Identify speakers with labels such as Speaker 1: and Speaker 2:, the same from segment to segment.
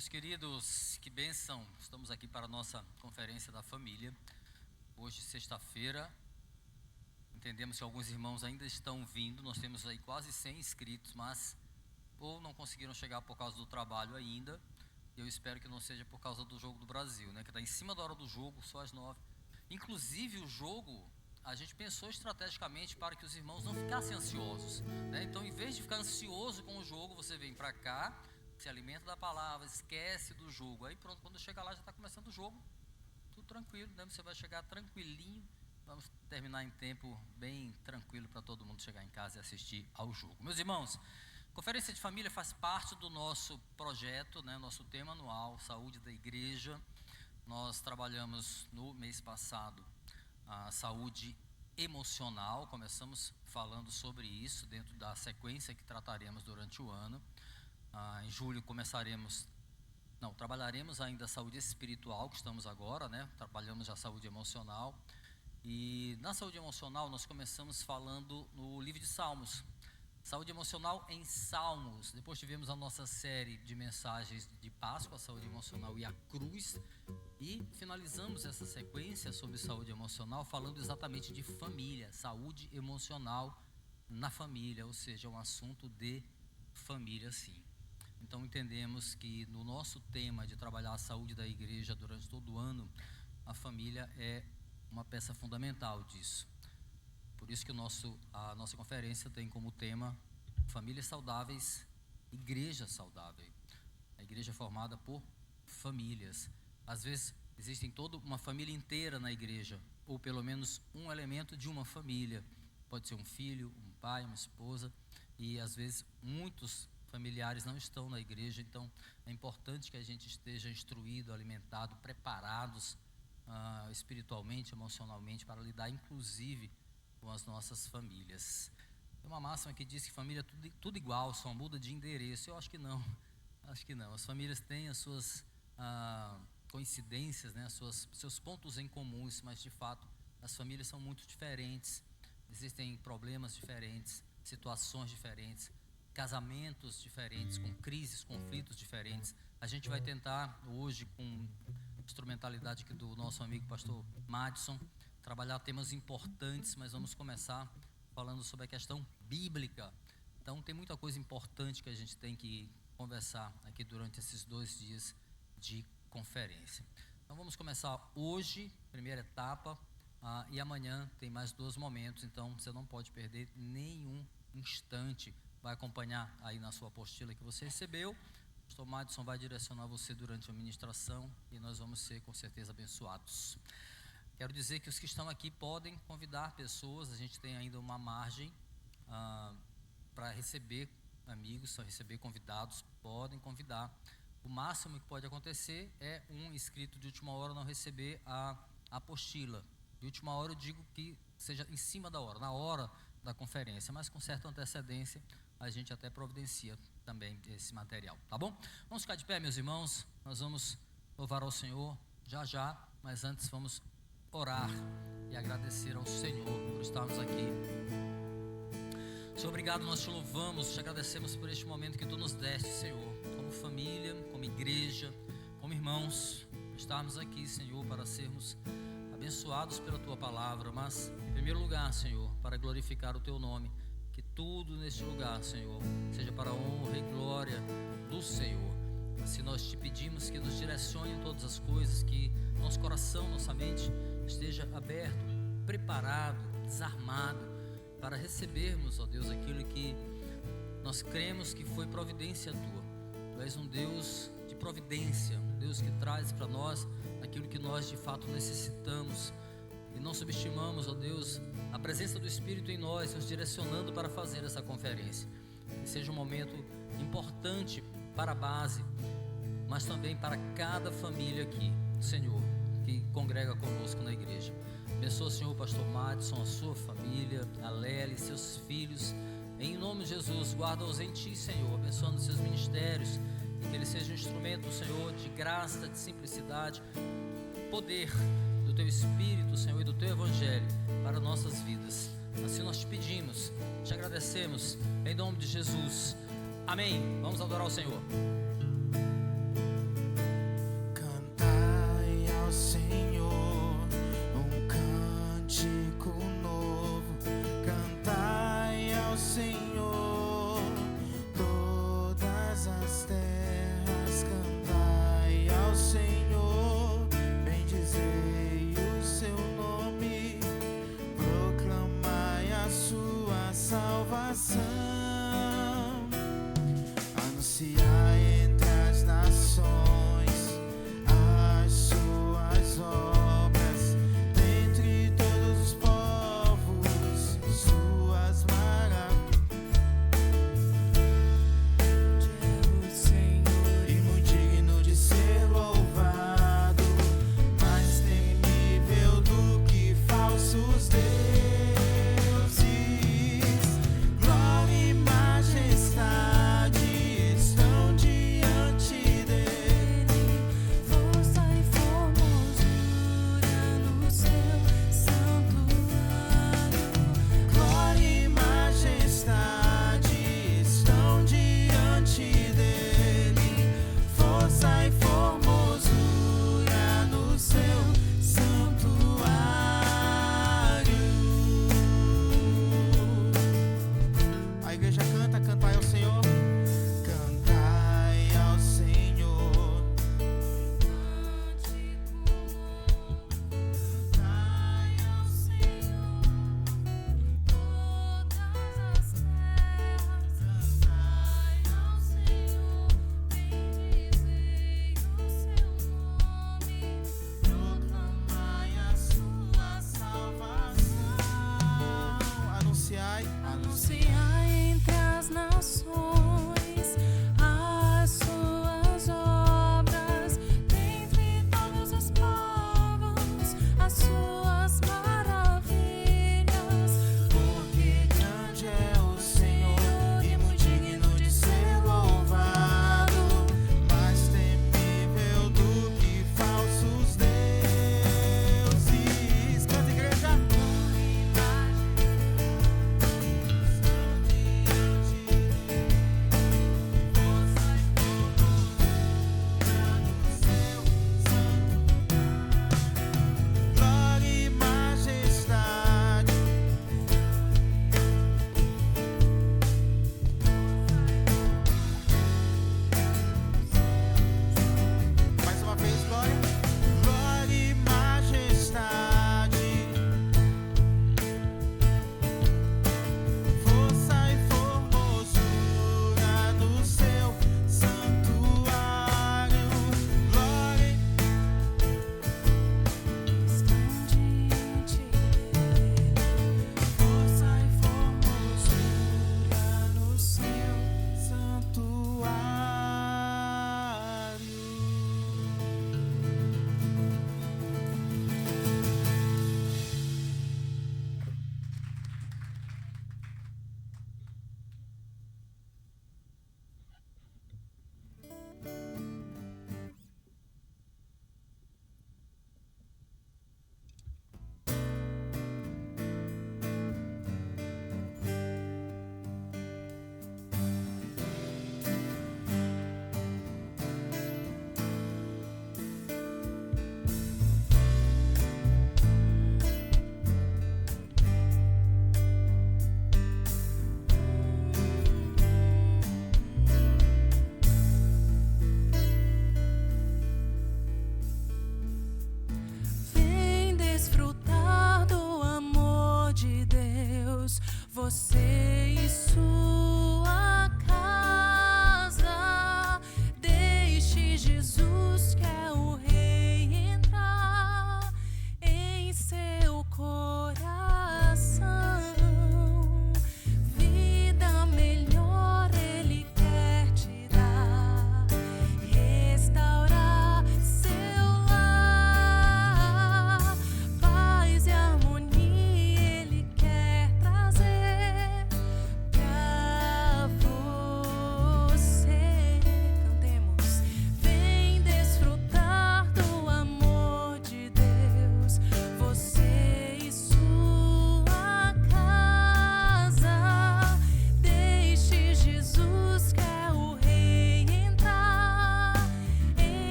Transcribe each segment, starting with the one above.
Speaker 1: Meus queridos, que bênção! Estamos aqui para a nossa conferência da família. Hoje, sexta-feira, entendemos que alguns irmãos ainda estão vindo. Nós temos aí quase 100 inscritos, mas ou não conseguiram chegar por causa do trabalho ainda. Eu espero que não seja por causa do jogo do Brasil, né? Que está em cima da hora do jogo, só às 9. Inclusive, o jogo, a gente pensou estrategicamente para que os irmãos não ficassem ansiosos, né? Então, em vez de ficar ansioso com o jogo, você vem para cá, se alimenta da palavra, esquece do jogo. Aí pronto, quando chegar lá já está começando o jogo, tudo tranquilo, né? Você vai chegar tranquilinho. Vamos terminar em tempo bem tranquilo para todo mundo chegar em casa e assistir ao jogo. Meus irmãos, Conferência de Família faz parte do nosso projeto, né? Nosso tema anual, Saúde da Igreja. Nós trabalhamos no mês passado a saúde emocional, começamos falando sobre isso dentro da sequência que trataremos durante o ano. Em julho trabalharemos ainda a saúde espiritual, que estamos agora, né? Trabalhamos já a saúde emocional. E na saúde emocional nós começamos falando no livro de Salmos. Saúde emocional em Salmos. Depois tivemos a nossa série de mensagens de Páscoa, a saúde emocional e a cruz. E finalizamos essa sequência sobre saúde emocional falando exatamente de família, saúde emocional na família, ou seja, um assunto de família, sim. Então entendemos que no nosso tema de trabalhar a saúde da igreja durante todo o ano, a família é uma peça fundamental disso. Por isso que a nossa conferência tem como tema Famílias Saudáveis, Igreja Saudável. A igreja é formada por famílias. Às vezes existem toda uma família inteira na igreja, ou pelo menos um elemento de uma família. Pode ser um filho, um pai, uma esposa, e às vezes muitos familiares não estão na igreja. Então é importante que a gente esteja instruído, alimentado, preparados espiritualmente, emocionalmente, para lidar inclusive com as nossas famílias. Tem uma máxima que diz que família é tudo igual, só muda de endereço. Eu acho que não, as famílias têm as suas coincidências, né, seus pontos em comuns, mas de fato as famílias são muito diferentes, existem problemas diferentes, situações diferentes, casamentos diferentes, com crises, conflitos diferentes. A gente vai tentar hoje, com instrumentalidade aqui do nosso amigo pastor Madison, trabalhar temas importantes, mas vamos começar falando sobre a questão bíblica. Então tem muita coisa importante que a gente tem que conversar aqui durante esses 2 dias de conferência. Então vamos começar hoje, primeira etapa, e amanhã tem mais 2 momentos, então você não pode perder nenhum instante. Vai acompanhar aí na sua apostila que você recebeu. O pastor Madison vai direcionar você durante a ministração e nós vamos ser com certeza abençoados. Quero dizer que os que estão aqui podem convidar pessoas. A gente tem ainda uma margem para receber amigos, para receber convidados. Podem convidar. O máximo que pode acontecer é um inscrito de última hora não receber a apostila. De última hora eu digo que seja em cima da hora, na hora da conferência, mas com certa antecedência a gente até providencia também esse material, tá bom? Vamos ficar de pé, meus irmãos. Nós vamos louvar ao Senhor já, mas antes vamos orar e agradecer ao Senhor por estarmos aqui. Senhor, obrigado, nós te louvamos, te agradecemos por este momento que tu nos deste, Senhor, como família, como igreja, como irmãos, estarmos aqui, Senhor, para sermos abençoados pela tua palavra, mas em primeiro lugar, Senhor, para glorificar o teu nome, que tudo neste lugar, Senhor, seja para a honra e glória do Senhor. Assim nós te pedimos que nos direcione em todas as coisas, que nosso coração, nossa mente esteja aberto, preparado, desarmado para recebermos, ó Deus, aquilo que nós cremos que foi providência tua. Tu és um Deus de providência, um Deus que traz para nós aquilo que nós de fato necessitamos, e não subestimamos, ó Deus, a presença do Espírito em nós, nos direcionando para fazer essa conferência. Que seja um momento importante para a base, mas também para cada família aqui, Senhor, que congrega conosco na igreja. Abençoa, Senhor, o pastor Madison, a sua família, a Lely, seus filhos, em nome de Jesus. Guarda-os em ti, Senhor, abençoando seus ministérios, e que ele seja um instrumento, Senhor, de graça, de simplicidade, poder do teu Espírito, Senhor, e do teu Evangelho para nossas vidas. Assim nós te pedimos, te agradecemos, em nome de Jesus. Amém. Vamos adorar o Senhor.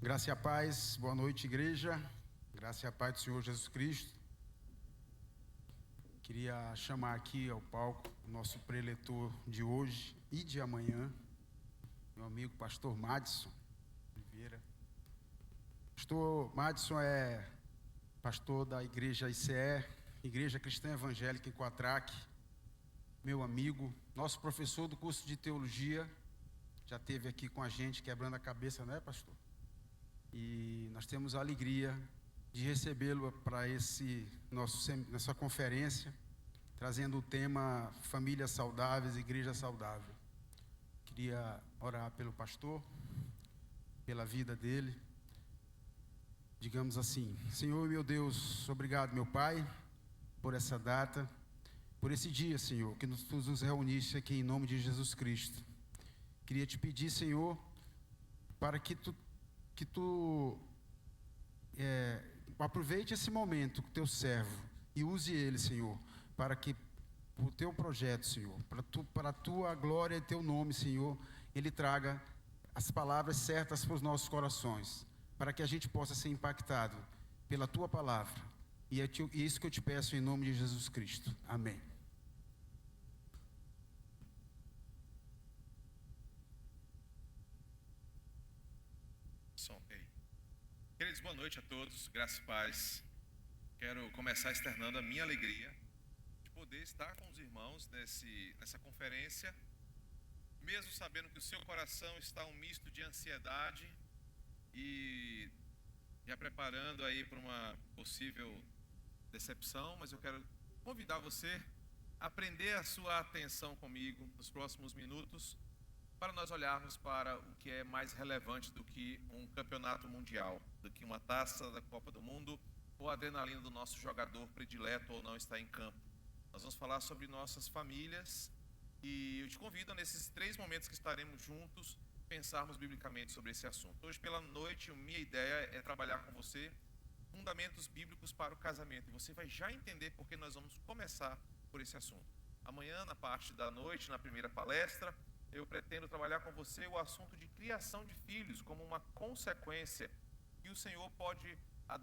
Speaker 2: Graça e a paz, boa noite, igreja. Graça e a paz do Senhor Jesus Cristo. Queria chamar aqui ao palco o nosso preletor de hoje e de amanhã, meu amigo pastor Madison Oliveira. Pastor Madison é pastor da igreja ICE, Igreja Cristã Evangélica em Quatraque, meu amigo, nosso professor do curso de teologia, já esteve aqui com a gente quebrando a cabeça, não é, pastor? E nós temos a alegria de recebê-lo para nessa conferência, trazendo o tema Famílias Saudáveis, Igreja Saudável. Queria orar pelo pastor, pela vida dele. Digamos assim: Senhor meu Deus, obrigado, meu Pai, por essa data, por esse dia, Senhor, que tu nos reuniste aqui em nome de Jesus Cristo. Queria te pedir, Senhor, para que tu aproveite esse momento com o teu servo e use ele, Senhor, para que o teu projeto, Senhor, para a tua glória e teu nome, Senhor, ele traga as palavras certas para os nossos corações, para que a gente possa ser impactado pela tua palavra. E é isso que eu te peço em nome de Jesus Cristo. Amém.
Speaker 3: Queridos, boa noite a todos, graça e paz. Quero começar externando a minha alegria de poder estar com os irmãos nessa conferência, mesmo sabendo que o seu coração está um misto de ansiedade e já preparando aí para uma possível decepção, mas eu quero convidar você a prender a sua atenção comigo nos próximos minutos, para nós olharmos para o que é mais relevante do que um campeonato mundial, do que uma taça da Copa do Mundo ou a adrenalina do nosso jogador predileto ou não está em campo. Nós vamos falar sobre nossas famílias e eu te convido nesses 3 momentos que estaremos juntos, pensarmos biblicamente sobre esse assunto. Hoje pela noite, minha ideia é trabalhar com você fundamentos bíblicos para o casamento, e você vai já entender porque nós vamos começar por esse assunto. Amanhã, na parte da noite, na primeira palestra, eu pretendo trabalhar com você o assunto de criação de filhos como uma consequência que o Senhor pode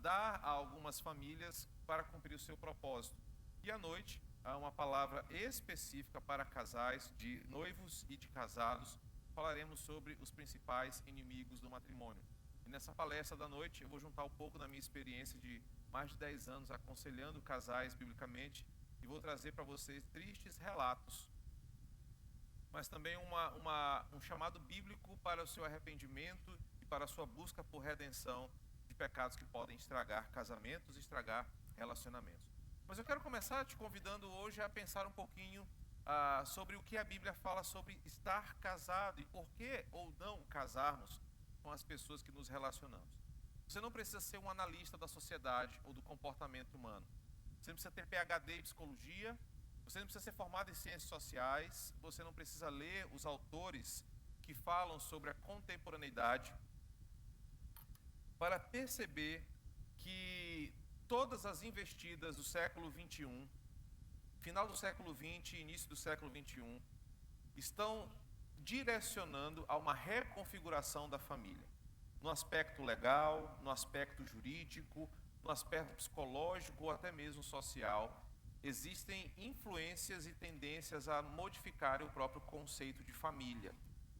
Speaker 3: dar a algumas famílias para cumprir o seu propósito. E à noite, há uma palavra específica para casais, de noivos e de casados. Falaremos sobre os principais inimigos do matrimônio. E nessa palestra da noite, eu vou juntar um pouco da minha experiência de mais de 10 anos aconselhando casais biblicamente e vou trazer para vocês tristes relatos, mas também um chamado bíblico para o seu arrependimento e para a sua busca por redenção de pecados que podem estragar casamentos e estragar relacionamentos. Mas eu quero começar te convidando hoje a pensar um pouquinho sobre o que a Bíblia fala sobre estar casado e por que ou não casarmos com as pessoas que nos relacionamos. Você não precisa ser um analista da sociedade ou do comportamento humano. Você não precisa ter PhD em psicologia. Você não precisa ser formado em ciências sociais, você não precisa ler os autores que falam sobre a contemporaneidade para perceber que todas as investidas do século XXI, final do século XX e início do século XXI, estão direcionando a uma reconfiguração da família, no aspecto legal, no aspecto jurídico, no aspecto psicológico ou até mesmo social. Existem influências e tendências a modificar o próprio conceito de família,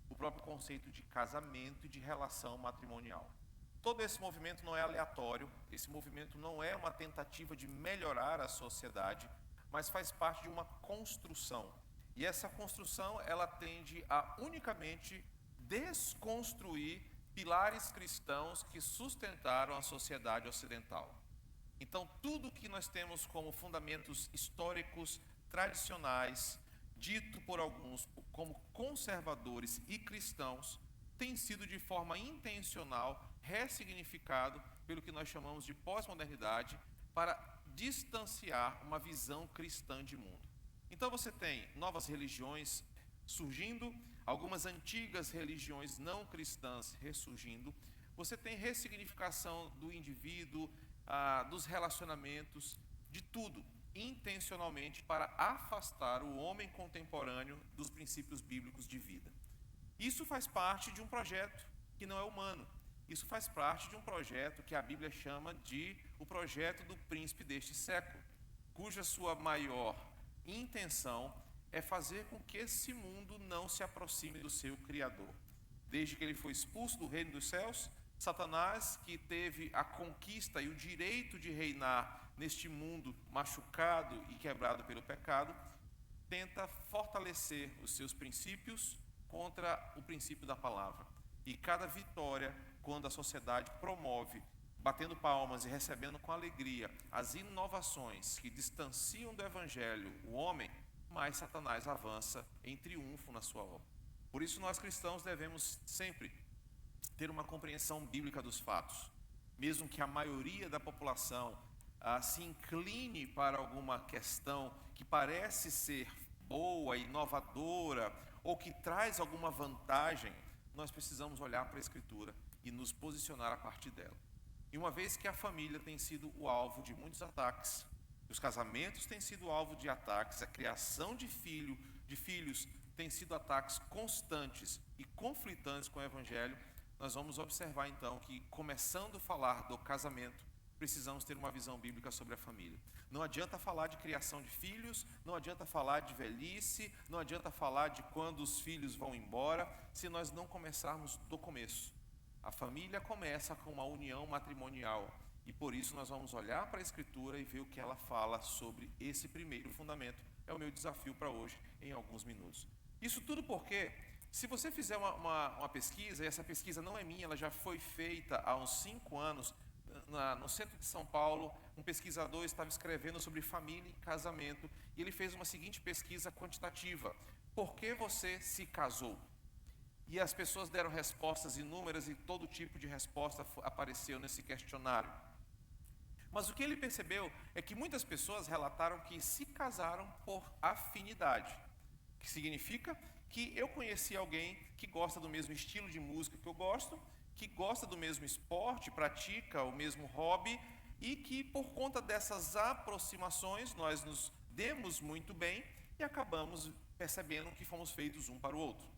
Speaker 3: o próprio conceito de casamento e de relação matrimonial. Todo esse movimento não é aleatório, esse movimento não é uma tentativa de melhorar a sociedade, mas faz parte de uma construção. E essa construção, ela tende a unicamente desconstruir pilares cristãos que sustentaram a sociedade ocidental. Então, tudo que nós temos como fundamentos históricos, tradicionais, dito por alguns como conservadores e cristãos, tem sido de forma intencional ressignificado pelo que nós chamamos de pós-modernidade para distanciar uma visão cristã de mundo. Então você tem novas religiões surgindo, algumas antigas religiões não cristãs ressurgindo, você tem ressignificação do indivíduo, dos relacionamentos, de tudo, intencionalmente para afastar o homem contemporâneo dos princípios bíblicos de vida. Isso faz parte de um projeto que não é humano. Isso faz parte de um projeto que a Bíblia chama de o projeto do príncipe deste século, cuja sua maior intenção é fazer com que esse mundo não se aproxime do seu Criador. Desde que ele foi expulso do reino dos céus, Satanás, que teve a conquista e o direito de reinar neste mundo machucado e quebrado pelo pecado, tenta fortalecer os seus princípios contra o princípio da palavra. E cada vitória, quando a sociedade promove, batendo palmas e recebendo com alegria as inovações que distanciam do evangelho o homem, mais Satanás avança em triunfo na sua obra. Por isso nós cristãos devemos sempre ter uma compreensão bíblica dos fatos. Mesmo que a maioria da população se incline para alguma questão que parece ser boa, inovadora, ou que traz alguma vantagem, nós precisamos olhar para a Escritura e nos posicionar a partir dela. E uma vez que a família tem sido o alvo de muitos ataques, os casamentos têm sido alvo de ataques, a criação de filhos tem sido ataques constantes e conflitantes com o Evangelho, nós vamos observar então que, começando a falar do casamento, precisamos ter uma visão bíblica sobre a família. Não adianta falar de criação de filhos, não adianta falar de velhice, não adianta falar de quando os filhos vão embora, se nós não começarmos do começo. A família começa com uma união matrimonial e por isso nós vamos olhar para a Escritura e ver o que ela fala sobre esse primeiro fundamento. É o meu desafio para hoje, em alguns minutos. Isso tudo porque, se você fizer uma pesquisa, e essa pesquisa não é minha, ela já foi feita há uns 5 anos, no centro de São Paulo, um pesquisador estava escrevendo sobre família e casamento, e ele fez uma seguinte pesquisa quantitativa: por que você se casou? E as pessoas deram respostas inúmeras e todo tipo de resposta apareceu nesse questionário. Mas o que ele percebeu é que muitas pessoas relataram que se casaram por afinidade, que significa que eu conheci alguém que gosta do mesmo estilo de música que eu gosto, que gosta do mesmo esporte, pratica o mesmo hobby e que por conta dessas aproximações nós nos demos muito bem e acabamos percebendo que fomos feitos um para o outro.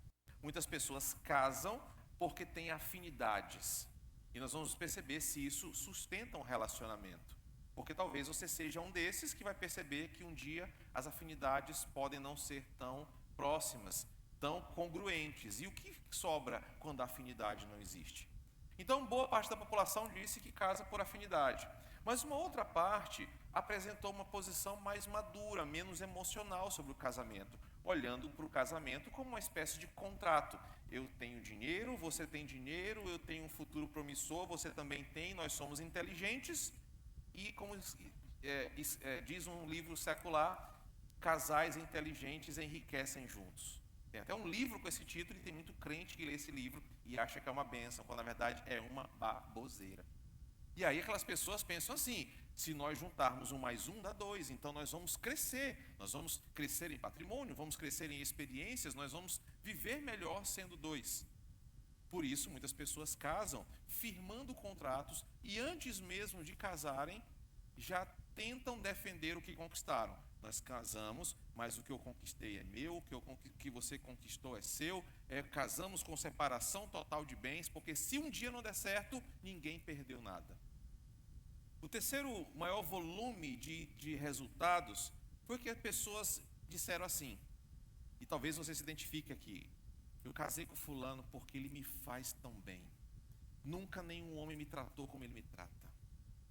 Speaker 3: Muitas pessoas casam porque têm afinidades e nós vamos perceber se isso sustenta um relacionamento, porque talvez você seja um desses que vai perceber que um dia as afinidades podem não ser tão próximas, tão congruentes. E o que sobra quando a afinidade não existe? Então, boa parte da população disse que casa por afinidade, mas uma outra parte apresentou uma posição mais madura, menos emocional sobre o casamento, olhando para o casamento como uma espécie de contrato. Eu tenho dinheiro, você tem dinheiro, eu tenho um futuro promissor, você também tem, nós somos inteligentes e, como diz um livro secular, casais inteligentes enriquecem juntos. Tem até um livro com esse título e tem muito crente que lê esse livro e acha que é uma bênção, quando na verdade é uma baboseira. E aí aquelas pessoas pensam assim: se nós juntarmos 1 mais 1 dá 2, então nós vamos crescer em patrimônio, vamos crescer em experiências, nós vamos viver melhor sendo 2. Por isso muitas pessoas casam firmando contratos e antes mesmo de casarem já tentam defender o que conquistaram. Nós casamos, mas o que eu conquistei é meu, o que você conquistou é seu, casamos com separação total de bens, porque se um dia não der certo, ninguém perdeu nada. O terceiro maior volume de resultados foi que as pessoas disseram assim, e talvez você se identifique aqui: eu casei com fulano porque ele me faz tão bem, nunca nenhum homem me tratou como ele me trata.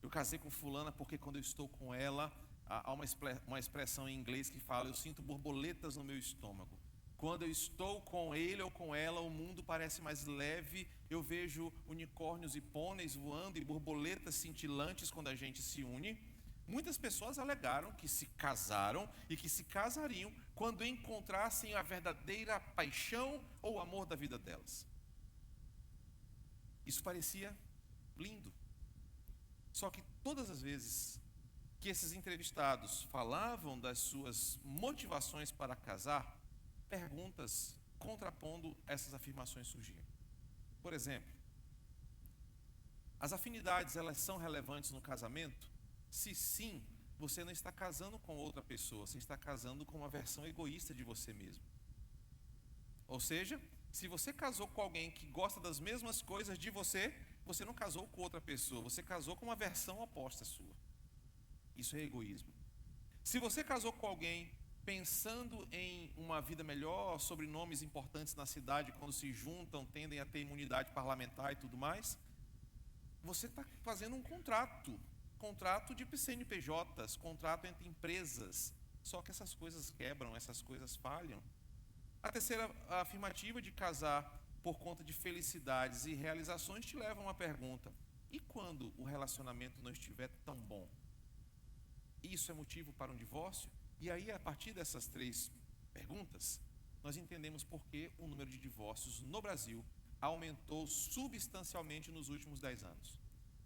Speaker 3: Eu casei com fulana porque quando eu estou com ela, há uma expressão em inglês que fala: eu sinto borboletas no meu estômago. Quando eu estou com ele ou com ela, o mundo parece mais leve, eu vejo unicórnios e pôneis voando e borboletas cintilantes quando a gente se une. Muitas pessoas alegaram que se casaram e que se casariam quando encontrassem a verdadeira paixão ou amor da vida delas. Isso parecia lindo. Só que todas as vezes que esses entrevistados falavam das suas motivações para casar, perguntas contrapondo essas afirmações surgiam. Por exemplo, as afinidades, elas são relevantes no casamento? Se sim, você não está casando com outra pessoa, você está casando com uma versão egoísta de você mesmo. Ou seja, se você casou com alguém que gosta das mesmas coisas de você, você não casou com outra pessoa, você casou com uma versão oposta sua. Isso é egoísmo. Se você casou com alguém pensando em uma vida melhor, sobrenomes importantes na cidade, quando se juntam, tendem a ter imunidade parlamentar e tudo mais, você está fazendo um contrato de CNPJs, contrato entre empresas. Só que essas coisas quebram, essas coisas falham. A terceira afirmativa de casar por conta de felicidades e realizações te leva a uma pergunta: e quando o relacionamento não estiver tão bom? Isso é motivo para um divórcio? E aí, a partir dessas 3 perguntas, nós entendemos por que o número de divórcios no Brasil aumentou substancialmente nos últimos 10 anos.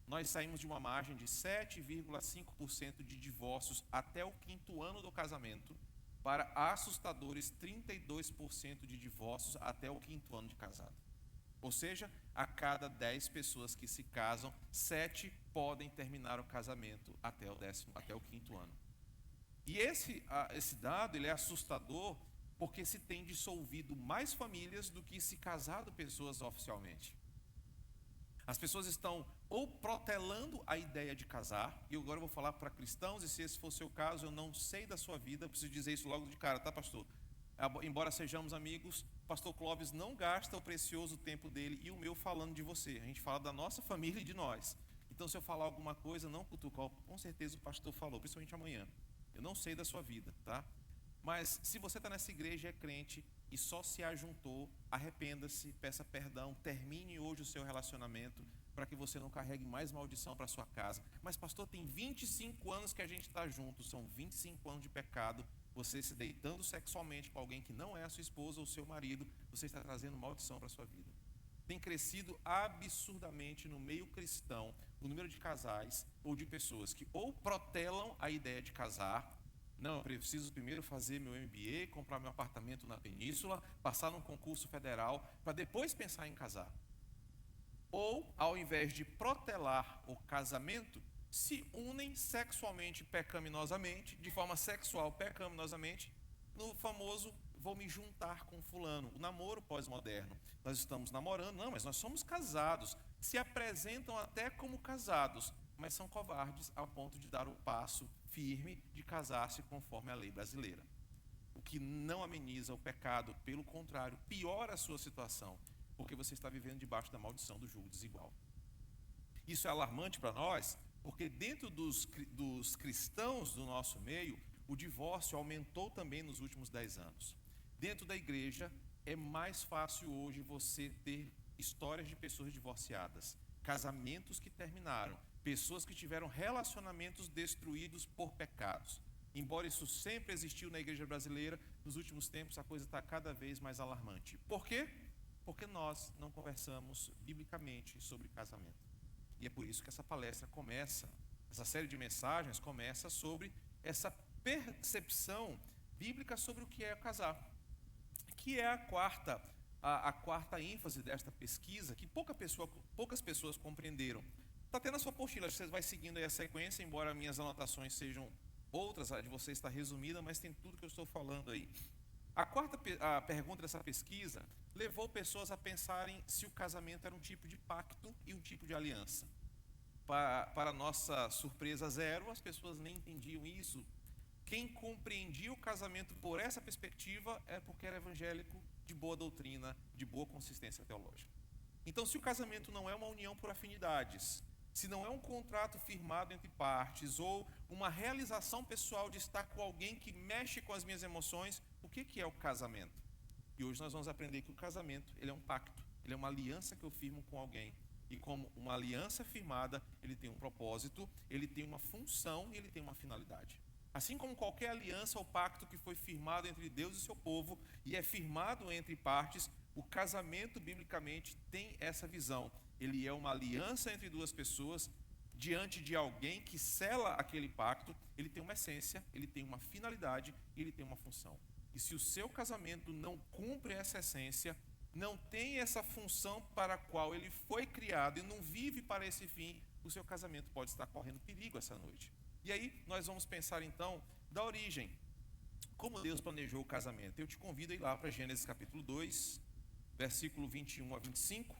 Speaker 3: Nós saímos de uma margem de 7,5% de divórcios até o 5º ano do casamento para assustadores 32% de divórcios até o 5º ano de casado. Ou seja, a cada 10 pessoas que se casam, 7 podem terminar o casamento até o 5º ano. E esse dado ele é assustador porque se tem dissolvido mais famílias do que se casado pessoas oficialmente. As pessoas estão ou protelando a ideia de casar, e agora eu vou falar para cristãos, e se esse for o seu caso, eu não sei da sua vida, eu preciso dizer isso logo de cara, tá, pastor? Embora sejamos amigos, pastor Clóvis não gasta o precioso tempo dele e o meu falando de você. A gente fala da nossa família e de nós. Então, se eu falar alguma coisa, não cutucar, com certeza o pastor falou, principalmente amanhã. Eu não sei da sua vida, tá? Mas se você está nessa igreja, é crente e só se ajuntou, arrependa-se, peça perdão, termine hoje o seu relacionamento para que você não carregue mais maldição para sua casa. Mas pastor, tem 25 anos que a gente está junto, são 25 anos de pecado, você se deitando sexualmente com alguém que não é a sua esposa ou seu marido, você está trazendo maldição para a sua vida. Tem crescido absurdamente no meio cristão o número de casais ou de pessoas que ou protelam a ideia de casar. Não, eu preciso primeiro fazer meu MBA, comprar meu apartamento na Península, passar num concurso federal, para depois pensar em casar. Ou, ao invés de protelar o casamento, se unem sexualmente pecaminosamente, de forma sexual pecaminosamente, no famoso vou me juntar com fulano, o namoro pós-moderno. Nós estamos namorando, não, mas nós somos casados. Se apresentam até como casados, mas são covardes ao ponto de dar o passo firme de casar-se conforme a lei brasileira. O que não ameniza o pecado, pelo contrário, piora a sua situação, porque você está vivendo debaixo da maldição do jugo desigual. Isso é alarmante para nós, porque dentro dos cristãos do nosso meio, o divórcio aumentou também nos últimos 10 anos. Dentro da igreja, é mais fácil hoje você ter histórias de pessoas divorciadas, casamentos que terminaram, pessoas que tiveram relacionamentos destruídos por pecados. Embora isso sempre existiu na igreja brasileira, nos últimos tempos a coisa está cada vez mais alarmante. Por quê? Porque nós não conversamos biblicamente sobre casamento. E é por isso que essa palestra começa, essa série de mensagens começa sobre essa percepção bíblica sobre o que é casar, que é a quarta ênfase desta pesquisa, que poucas pessoas compreenderam. Está tendo a sua apostila, você vai seguindo aí a sequência, embora minhas anotações sejam outras, a de você está resumida, mas tem tudo que eu estou falando aí. A pergunta dessa pesquisa levou pessoas a pensarem se o casamento era um tipo de pacto e um tipo de aliança. Para nossa surpresa zero, as pessoas nem entendiam isso. Quem compreendia o casamento por essa perspectiva é porque era evangélico, de boa doutrina, de boa consistência teológica. Então, se o casamento não é uma união por afinidades, se não é um contrato firmado entre partes ou uma realização pessoal de estar com alguém que mexe com as minhas emoções, o que é o casamento? E hoje nós vamos aprender que o casamento ele é um pacto, ele é uma aliança que eu firmo com alguém. E como uma aliança firmada, ele tem um propósito, ele tem uma função e ele tem uma finalidade. Assim como qualquer aliança ou pacto que foi firmado entre Deus e seu povo e é firmado entre partes, o casamento, biblicamente, tem essa visão. Ele é uma aliança entre duas pessoas diante de alguém que sela aquele pacto. Ele tem uma essência, ele tem uma finalidade e ele tem uma função. E se o seu casamento não cumpre essa essência, não tem essa função para a qual ele foi criado e não vive para esse fim, o seu casamento pode estar correndo perigo essa noite. E aí nós vamos pensar então da origem. Como Deus planejou o casamento? Eu te convido a ir lá para Gênesis capítulo 2, versículo 21 a 25.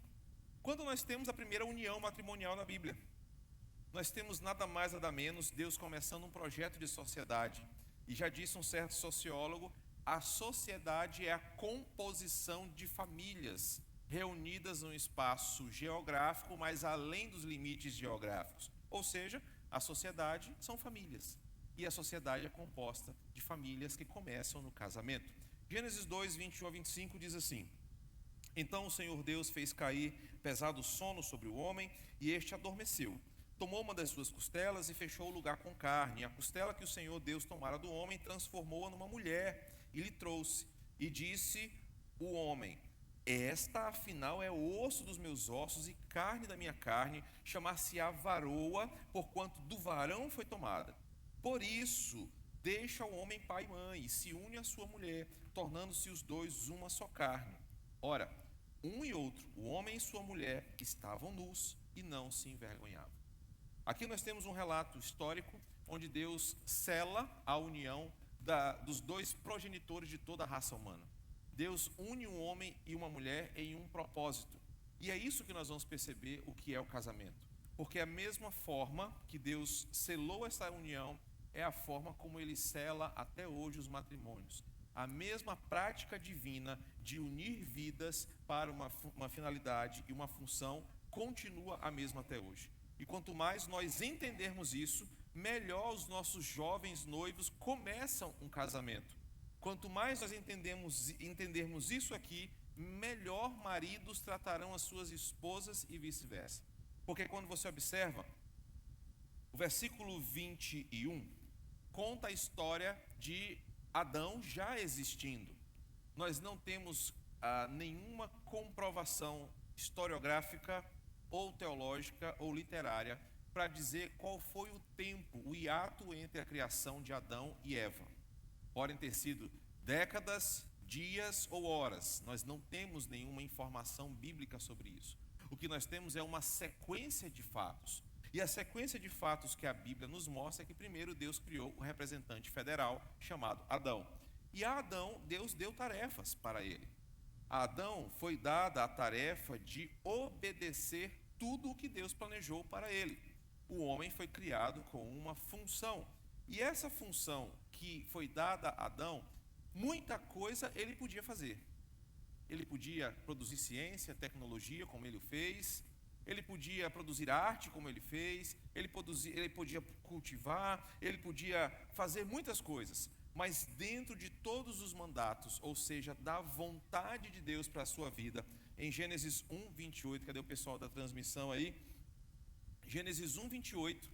Speaker 3: Quando nós temos a primeira união matrimonial na Bíblia, nós temos nada mais, nada menos, Deus começando um projeto de sociedade. E já disse um certo sociólogo, a sociedade é a composição de famílias reunidas num espaço geográfico, mas além dos limites geográficos. Ou seja, a sociedade são famílias. E a sociedade é composta de famílias que começam no casamento. Gênesis 2, 21 a 25 diz assim: Então o Senhor Deus fez cair pesado sono sobre o homem, e este adormeceu. Tomou uma das suas costelas e fechou o lugar com carne. A costela que o Senhor Deus tomara do homem, transformou-a numa mulher e lhe trouxe. E disse o homem: Esta afinal é osso dos meus ossos e carne da minha carne, chamar-se-á varoa, porquanto do varão foi tomada. Por isso deixa o homem pai e mãe e se une à sua mulher, tornando-se os dois uma só carne. Ora, um e outro, o homem e sua mulher, estavam nus e não se envergonhavam. Aqui nós temos um relato histórico onde Deus sela a união dos dois progenitores de toda a raça humana. Deus une um homem e uma mulher em um propósito. E é isso que nós vamos perceber o que é o casamento. Porque a mesma forma que Deus selou essa união é a forma como Ele sela até hoje os matrimônios. A mesma prática divina de unir vidas para uma finalidade e uma função continua a mesma até hoje. E quanto mais nós entendermos isso, melhor os nossos jovens noivos começam um casamento. Quanto mais nós entendermos isso aqui, melhor maridos tratarão as suas esposas e vice-versa. Porque quando você observa, o versículo 21 conta a história de Adão já existindo. Nós não temos nenhuma comprovação historiográfica ou teológica ou literária para dizer qual foi o tempo, o hiato entre a criação de Adão e Eva. Podem ter sido décadas, dias ou horas. Nós não temos nenhuma informação bíblica sobre isso. O que nós temos é uma sequência de fatos. E a sequência de fatos que a Bíblia nos mostra é que primeiro Deus criou um representante federal chamado Adão. E a Adão, Deus deu tarefas para ele. A Adão foi dada a tarefa de obedecer tudo o que Deus planejou para ele. O homem foi criado com uma função. E essa função que foi dada a Adão, muita coisa ele podia fazer. Ele podia produzir ciência, tecnologia, como ele fez. Ele podia produzir arte, como ele fez. Ele podia cultivar. Ele podia fazer muitas coisas. Mas dentro de todos os mandatos, ou seja, da vontade de Deus para a sua vida, em Gênesis 1, 28, cadê o pessoal da transmissão aí? Gênesis 1, 28,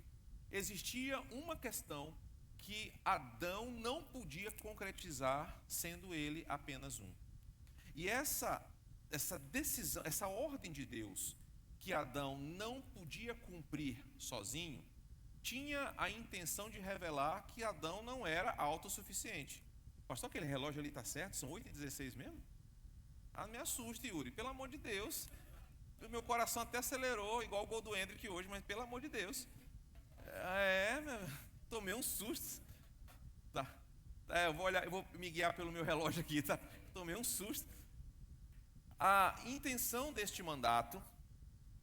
Speaker 3: existia uma questão que Adão não podia concretizar, sendo ele apenas um. E essa decisão, essa ordem de Deus, que Adão não podia cumprir sozinho, tinha a intenção de revelar que Adão não era autossuficiente. Pastor, aquele relógio ali está certo? São 8h16 mesmo? Me assusta, Yuri, pelo amor de Deus. O meu coração até acelerou, igual o gol do Hendrick hoje, mas pelo amor de Deus. Tomei um susto. Tá. Eu vou me guiar pelo meu relógio aqui, tá? Tomei um susto. A intenção deste mandato,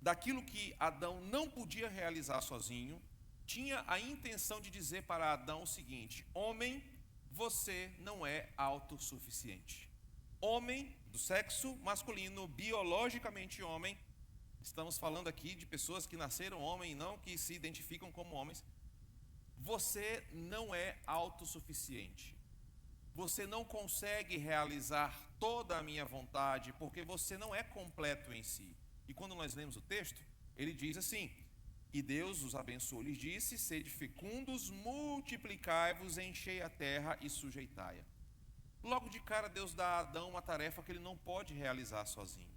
Speaker 3: daquilo que Adão não podia realizar sozinho, tinha a intenção de dizer para Adão o seguinte: homem, você não é autossuficiente. Homem, do sexo masculino, biologicamente homem, estamos falando aqui de pessoas que nasceram homem e não que se identificam como homens. Você não é autossuficiente. Você não consegue realizar toda a minha vontade, porque você não é completo em si. E quando nós lemos o texto, ele diz assim: e Deus os abençoou, lhes disse: sede fecundos, multiplicai-vos, enchei a terra e sujeitai-a. Logo de cara, Deus dá a Adão uma tarefa que ele não pode realizar sozinho.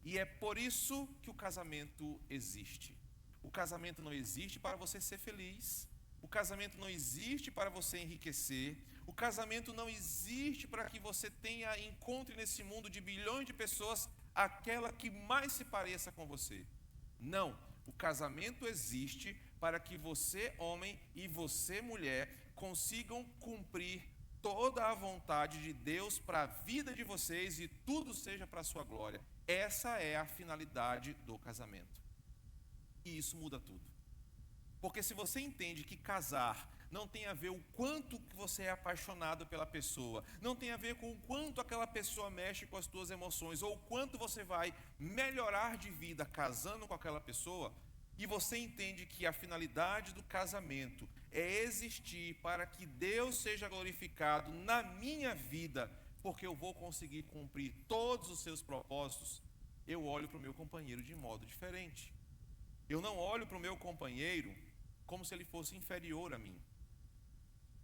Speaker 3: E é por isso que o casamento existe. O casamento não existe para você ser feliz. O casamento não existe para você enriquecer. O casamento não existe para que você encontre nesse mundo de bilhões de pessoas aquela que mais se pareça com você. Não. O casamento existe para que você, homem, e você, mulher, consigam cumprir toda a vontade de Deus para a vida de vocês e tudo seja para a sua glória. Essa é a finalidade do casamento. E isso muda tudo. Porque se você entende que casar não tem a ver o quanto que você é apaixonado pela pessoa, não tem a ver com o quanto aquela pessoa mexe com as suas emoções, ou o quanto você vai melhorar de vida casando com aquela pessoa, e você entende que a finalidade do casamento é existir para que Deus seja glorificado na minha vida, porque eu vou conseguir cumprir todos os seus propósitos, eu olho para o meu companheiro de modo diferente. Eu não olho para o meu companheiro como se ele fosse inferior a mim.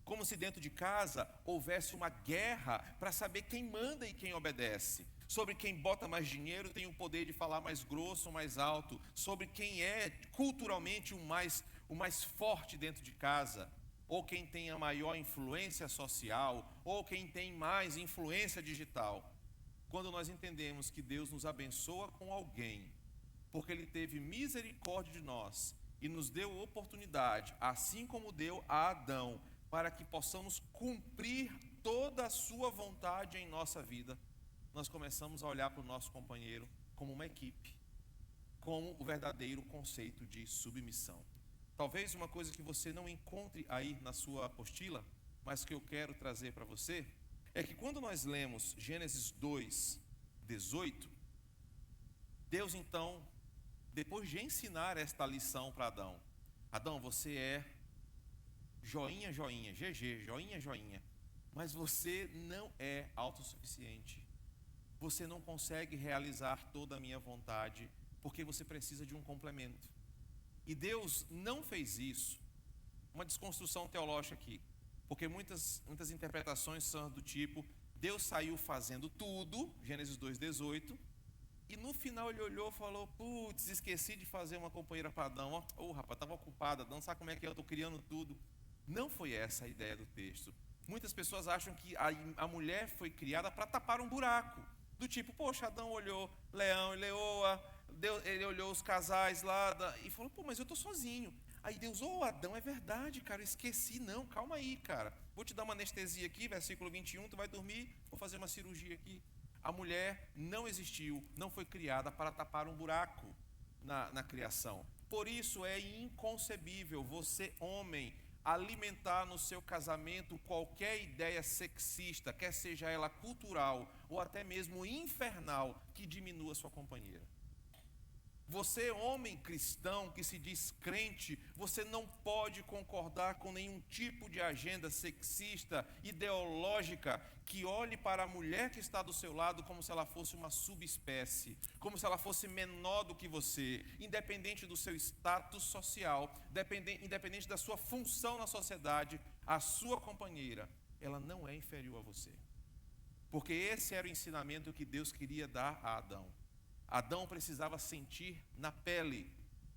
Speaker 3: Como se dentro de casa houvesse uma guerra para saber quem manda e quem obedece. Sobre quem bota mais dinheiro tem o poder de falar mais grosso ou mais alto. Sobre quem é culturalmente o mais forte dentro de casa. Ou quem tem a maior influência social. Ou quem tem mais influência digital. Quando nós entendemos que Deus nos abençoa com alguém, porque Ele teve misericórdia de nós e nos deu oportunidade, assim como deu a Adão, para que possamos cumprir toda a sua vontade em nossa vida, nós começamos a olhar para o nosso companheiro como uma equipe, como o verdadeiro conceito de submissão. Talvez uma coisa que você não encontre aí na sua apostila, mas que eu quero trazer para você, é que quando nós lemos Gênesis 2:18, Deus então, depois de ensinar esta lição para Adão, Adão, você é joinha, joinha, GG, joinha, joinha, mas você não é autossuficiente. Você não consegue realizar toda a minha vontade, porque você precisa de um complemento. E Deus não fez isso. Uma desconstrução teológica aqui, porque muitas interpretações são do tipo, Deus saiu fazendo tudo, Gênesis 2:18, e no final ele olhou e falou, putz, esqueci de fazer uma companheira para Adão. Rapaz, estava ocupado, Adão, sabe como é que eu estou criando tudo? Não foi essa a ideia do texto. Muitas pessoas acham que a mulher foi criada para tapar um buraco. Do tipo, poxa, Adão olhou Leão e Leoa, ele olhou os casais lá e falou, pô, mas eu estou sozinho. Aí Deus, Adão, é verdade, cara, eu esqueci, não, calma aí, cara. Vou te dar uma anestesia aqui, versículo 21, tu vai dormir, vou fazer uma cirurgia aqui. A mulher não existiu, não foi criada para tapar um buraco na criação. Por isso é inconcebível você, homem, alimentar no seu casamento qualquer ideia sexista, quer seja ela cultural ou até mesmo infernal, que diminua sua companheira. Você, homem cristão que se diz crente, você não pode concordar com nenhum tipo de agenda sexista, ideológica, que olhe para a mulher que está do seu lado como se ela fosse uma subespécie, como se ela fosse menor do que você, independente do seu status social, independente da sua função na sociedade, a sua companheira, ela não é inferior a você. Porque esse era o ensinamento que Deus queria dar a Adão. Adão precisava sentir na pele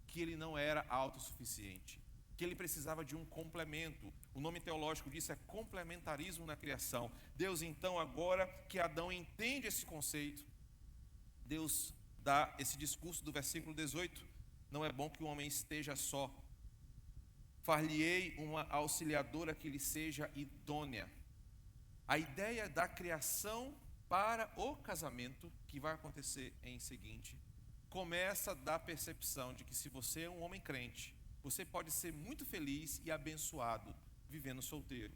Speaker 3: que ele não era autossuficiente, que ele precisava de um complemento. O nome teológico disso é complementarismo na criação. Deus então, agora que Adão entende esse conceito, Deus dá esse discurso do versículo 18, não é bom que o homem esteja só. Far-lhe-ei uma auxiliadora que lhe seja idônea. A ideia da criação para o casamento, que vai acontecer em seguinte, começa da percepção de que se você é um homem crente, você pode ser muito feliz e abençoado vivendo solteiro.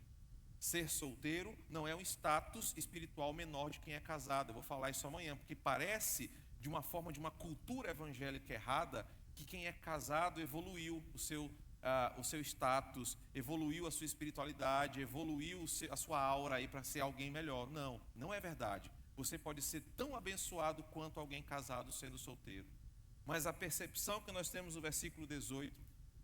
Speaker 3: Ser solteiro não é um status espiritual menor de quem é casado. Eu vou falar isso amanhã, porque parece de uma forma de uma cultura evangélica errada que quem é casado evoluiu o seu status, evoluiu a sua espiritualidade, evoluiu a sua aura aí para ser alguém melhor. Não, não é verdade. Você pode ser tão abençoado quanto alguém casado sendo solteiro. Mas a percepção que nós temos no versículo 18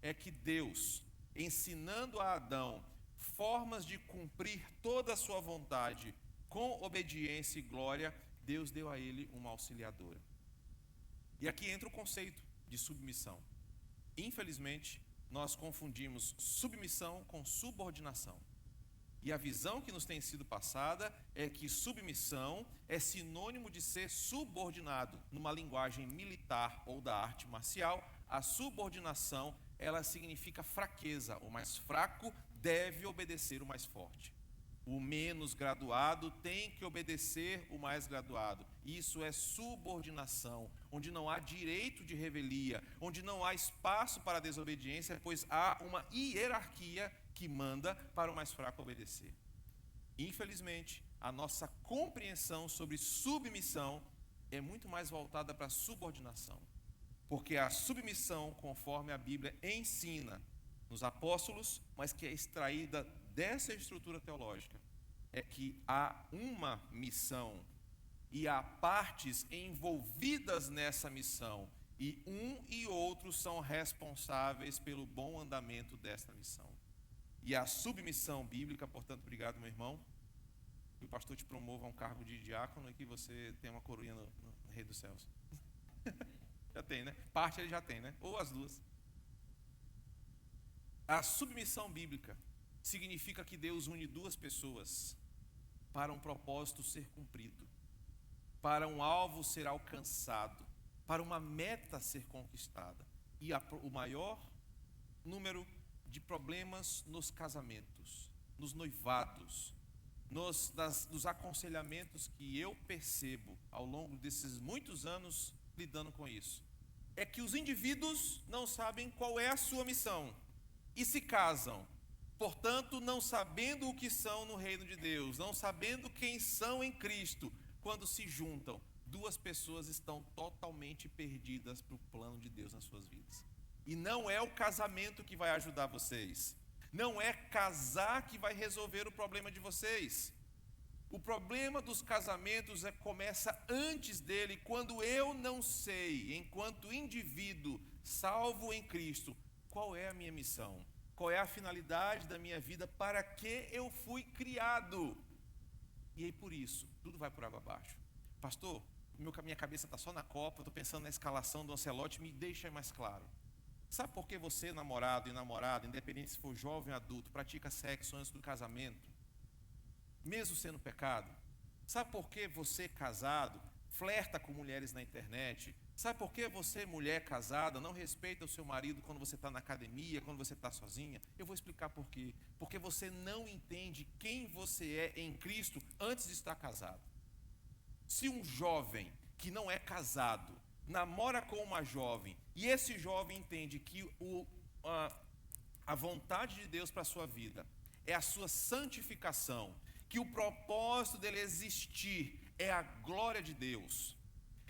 Speaker 3: é que Deus, ensinando a Adão formas de cumprir toda a sua vontade com obediência e glória, Deus deu a ele uma auxiliadora. E aqui entra o conceito de submissão. Infelizmente, nós confundimos submissão com subordinação. E a visão que nos tem sido passada é que submissão é sinônimo de ser subordinado. Numa linguagem militar ou da arte marcial, a subordinação, ela significa fraqueza. O mais fraco deve obedecer o mais forte.
Speaker 4: O menos graduado tem que obedecer o mais graduado. Isso é subordinação, onde não há direito de revelia, onde não há espaço para desobediência, pois há uma hierarquia que manda para o mais fraco obedecer. Infelizmente, a nossa compreensão sobre submissão é muito mais voltada para a subordinação, porque a submissão, conforme a Bíblia ensina nos apóstolos, mas que é extraída dessa estrutura teológica, é que há uma missão e há partes envolvidas nessa missão, e um e outro são responsáveis pelo bom andamento desta missão. E a submissão bíblica, portanto, obrigado, meu irmão, que o pastor te promova a um cargo de diácono e que você tenha uma coroinha no Rei dos Céus. Já tem, né? Parte ele já tem, né? Ou as duas. A submissão bíblica significa que Deus une duas pessoas para um propósito ser cumprido, para um alvo ser alcançado, para uma meta ser conquistada. E o maior número de problemas nos casamentos, nos noivados, nos aconselhamentos que eu percebo ao longo desses muitos anos lidando com isso, é que os indivíduos não sabem qual é a sua missão e se casam, portanto, não sabendo o que são no reino de Deus, não sabendo quem são em Cristo. Quando se juntam, duas pessoas estão totalmente perdidas para o plano de Deus nas suas vidas. E não é o casamento que vai ajudar vocês, não é casar que vai resolver o problema de vocês. O problema dos casamentos começa antes dele, quando eu não sei, enquanto indivíduo salvo em Cristo, qual é a minha missão, qual é a finalidade da minha vida, para que eu fui criado. E aí por isso, tudo vai por água abaixo. Pastor, minha cabeça está só na Copa, estou pensando na escalação do Ancelotti, me deixa mais claro. Sabe por que você, namorado e namorada, independente se for jovem ou adulto, pratica sexo antes do casamento, mesmo sendo pecado? Sabe por que você, casado, flerta com mulheres na internet? Sabe por que você, mulher casada, não respeita o seu marido quando você está na academia, quando você está sozinha? Eu vou explicar por quê. Porque você não entende quem você é em Cristo antes de estar casado. Se um jovem que não é casado namora com uma jovem, e esse jovem entende que a vontade de Deus para a sua vida é a sua santificação, que o propósito dele existir é a glória de Deus,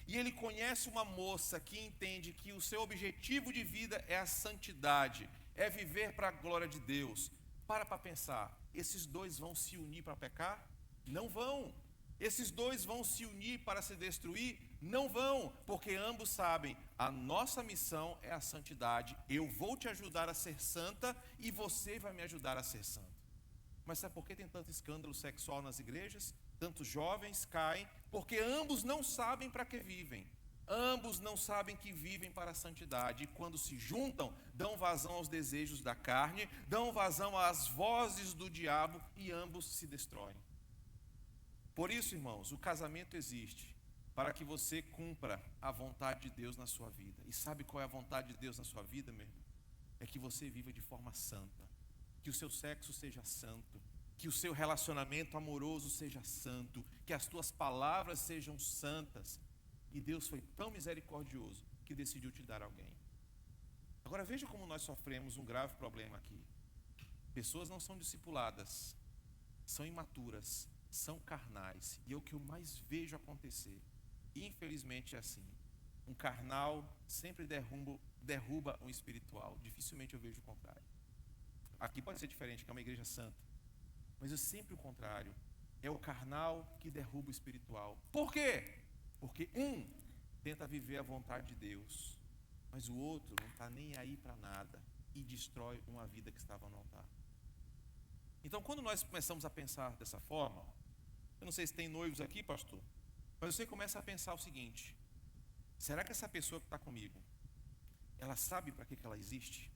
Speaker 4: e ele conhece uma moça que entende que o seu objetivo de vida é a santidade, é viver para a glória de Deus, para pensar, esses dois vão se unir para pecar? Não vão. Esses dois vão se unir para se destruir? Não vão, porque ambos sabem, a nossa missão é a santidade. Eu vou te ajudar a ser santa e você vai me ajudar a ser santo. Mas sabe por que tem tanto escândalo sexual nas igrejas? Tantos jovens caem, porque ambos não sabem para que vivem. Ambos não sabem que vivem para a santidade. E quando se juntam, dão vazão aos desejos da carne, dão vazão às vozes do diabo e ambos se destroem. Por isso, irmãos, o casamento existe para que você cumpra a vontade de Deus na sua vida. E sabe qual é a vontade de Deus na sua vida, meu irmão? É que você viva de forma santa, que o seu sexo seja santo, que o seu relacionamento amoroso seja santo, que as tuas palavras sejam santas. E Deus foi tão misericordioso que decidiu te dar alguém. Agora veja como nós sofremos um grave problema aqui. Pessoas não são discipuladas, são imaturas, são carnais, e é o que eu mais vejo acontecer. Infelizmente é assim. Um carnal sempre derruba um espiritual. Dificilmente eu vejo o contrário. Aqui pode ser diferente, que é uma igreja santa, mas é sempre o contrário. É o carnal que derruba o espiritual. Por quê? Porque um tenta viver a vontade de Deus, mas o outro não está nem aí para nada e destrói uma vida que estava no altar. Então, quando nós começamos a pensar dessa forma, eu não sei se tem noivos aqui, pastor, mas você começa a pensar o seguinte: será que essa pessoa que está comigo, ela sabe para que ela existe?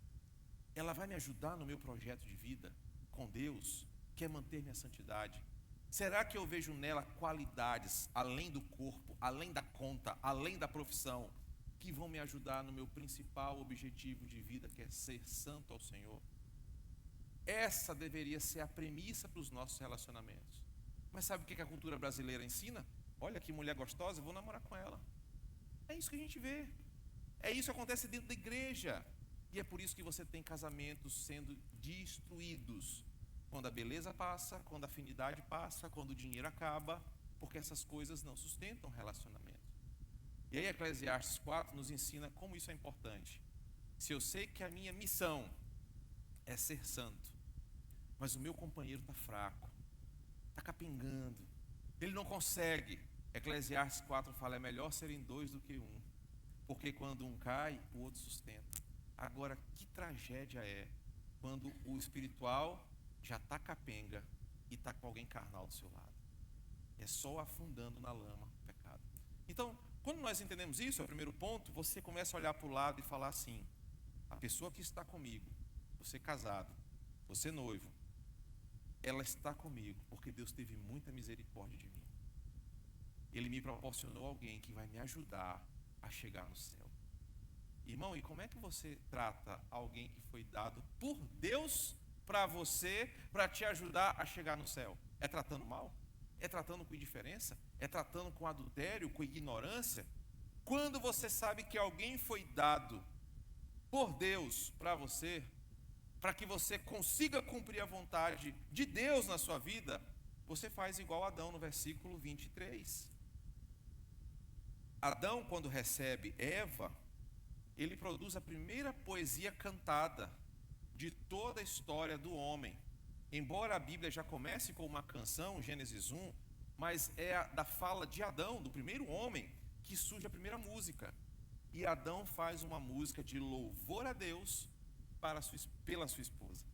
Speaker 4: Ela vai me ajudar no meu projeto de vida com Deus? Quer manter minha santidade? Será que eu vejo nela qualidades, além do corpo, além da conta, além da profissão, que vão me ajudar no meu principal objetivo de vida, que é ser santo ao Senhor? Essa deveria ser a premissa para os nossos relacionamentos. Mas sabe o que a cultura brasileira ensina? Olha que mulher gostosa, eu vou namorar com ela. É isso que a gente vê. É isso que acontece dentro da igreja. E é por isso que você tem casamentos sendo destruídos. Quando a beleza passa, quando a afinidade passa, quando o dinheiro acaba, porque essas coisas não sustentam o relacionamento. E aí Eclesiastes 4 nos ensina como isso é importante. Se eu sei que a minha missão é ser santo, mas o meu companheiro está fraco, está capengando, ele não consegue. Eclesiastes 4 fala, é melhor serem dois do que um, porque quando um cai, o outro sustenta. Agora, que tragédia é quando o espiritual já está capenga e está com alguém carnal do seu lado. É só afundando na lama o pecado. Então, quando nós entendemos isso, é o primeiro ponto, você começa a olhar para o lado e falar assim, a pessoa que está comigo, você casado, você noivo, ela está comigo porque Deus teve muita misericórdia de mim. Ele me proporcionou alguém que vai me ajudar a chegar no céu. Irmão, e como é que você trata alguém que foi dado por Deus para você, para te ajudar a chegar no céu? É tratando mal? É tratando com indiferença? É tratando com adultério, com ignorância? Quando você sabe que alguém foi dado por Deus para você, para que você consiga cumprir a vontade de Deus na sua vida, você faz igual Adão no versículo 23. Adão, quando recebe Eva, ele produz a primeira poesia cantada de toda a história do homem. Embora a Bíblia já comece com uma canção, Gênesis 1, mas é da fala de Adão, do primeiro homem, que surge a primeira música. E Adão faz uma música de louvor a Deus pela sua esposa.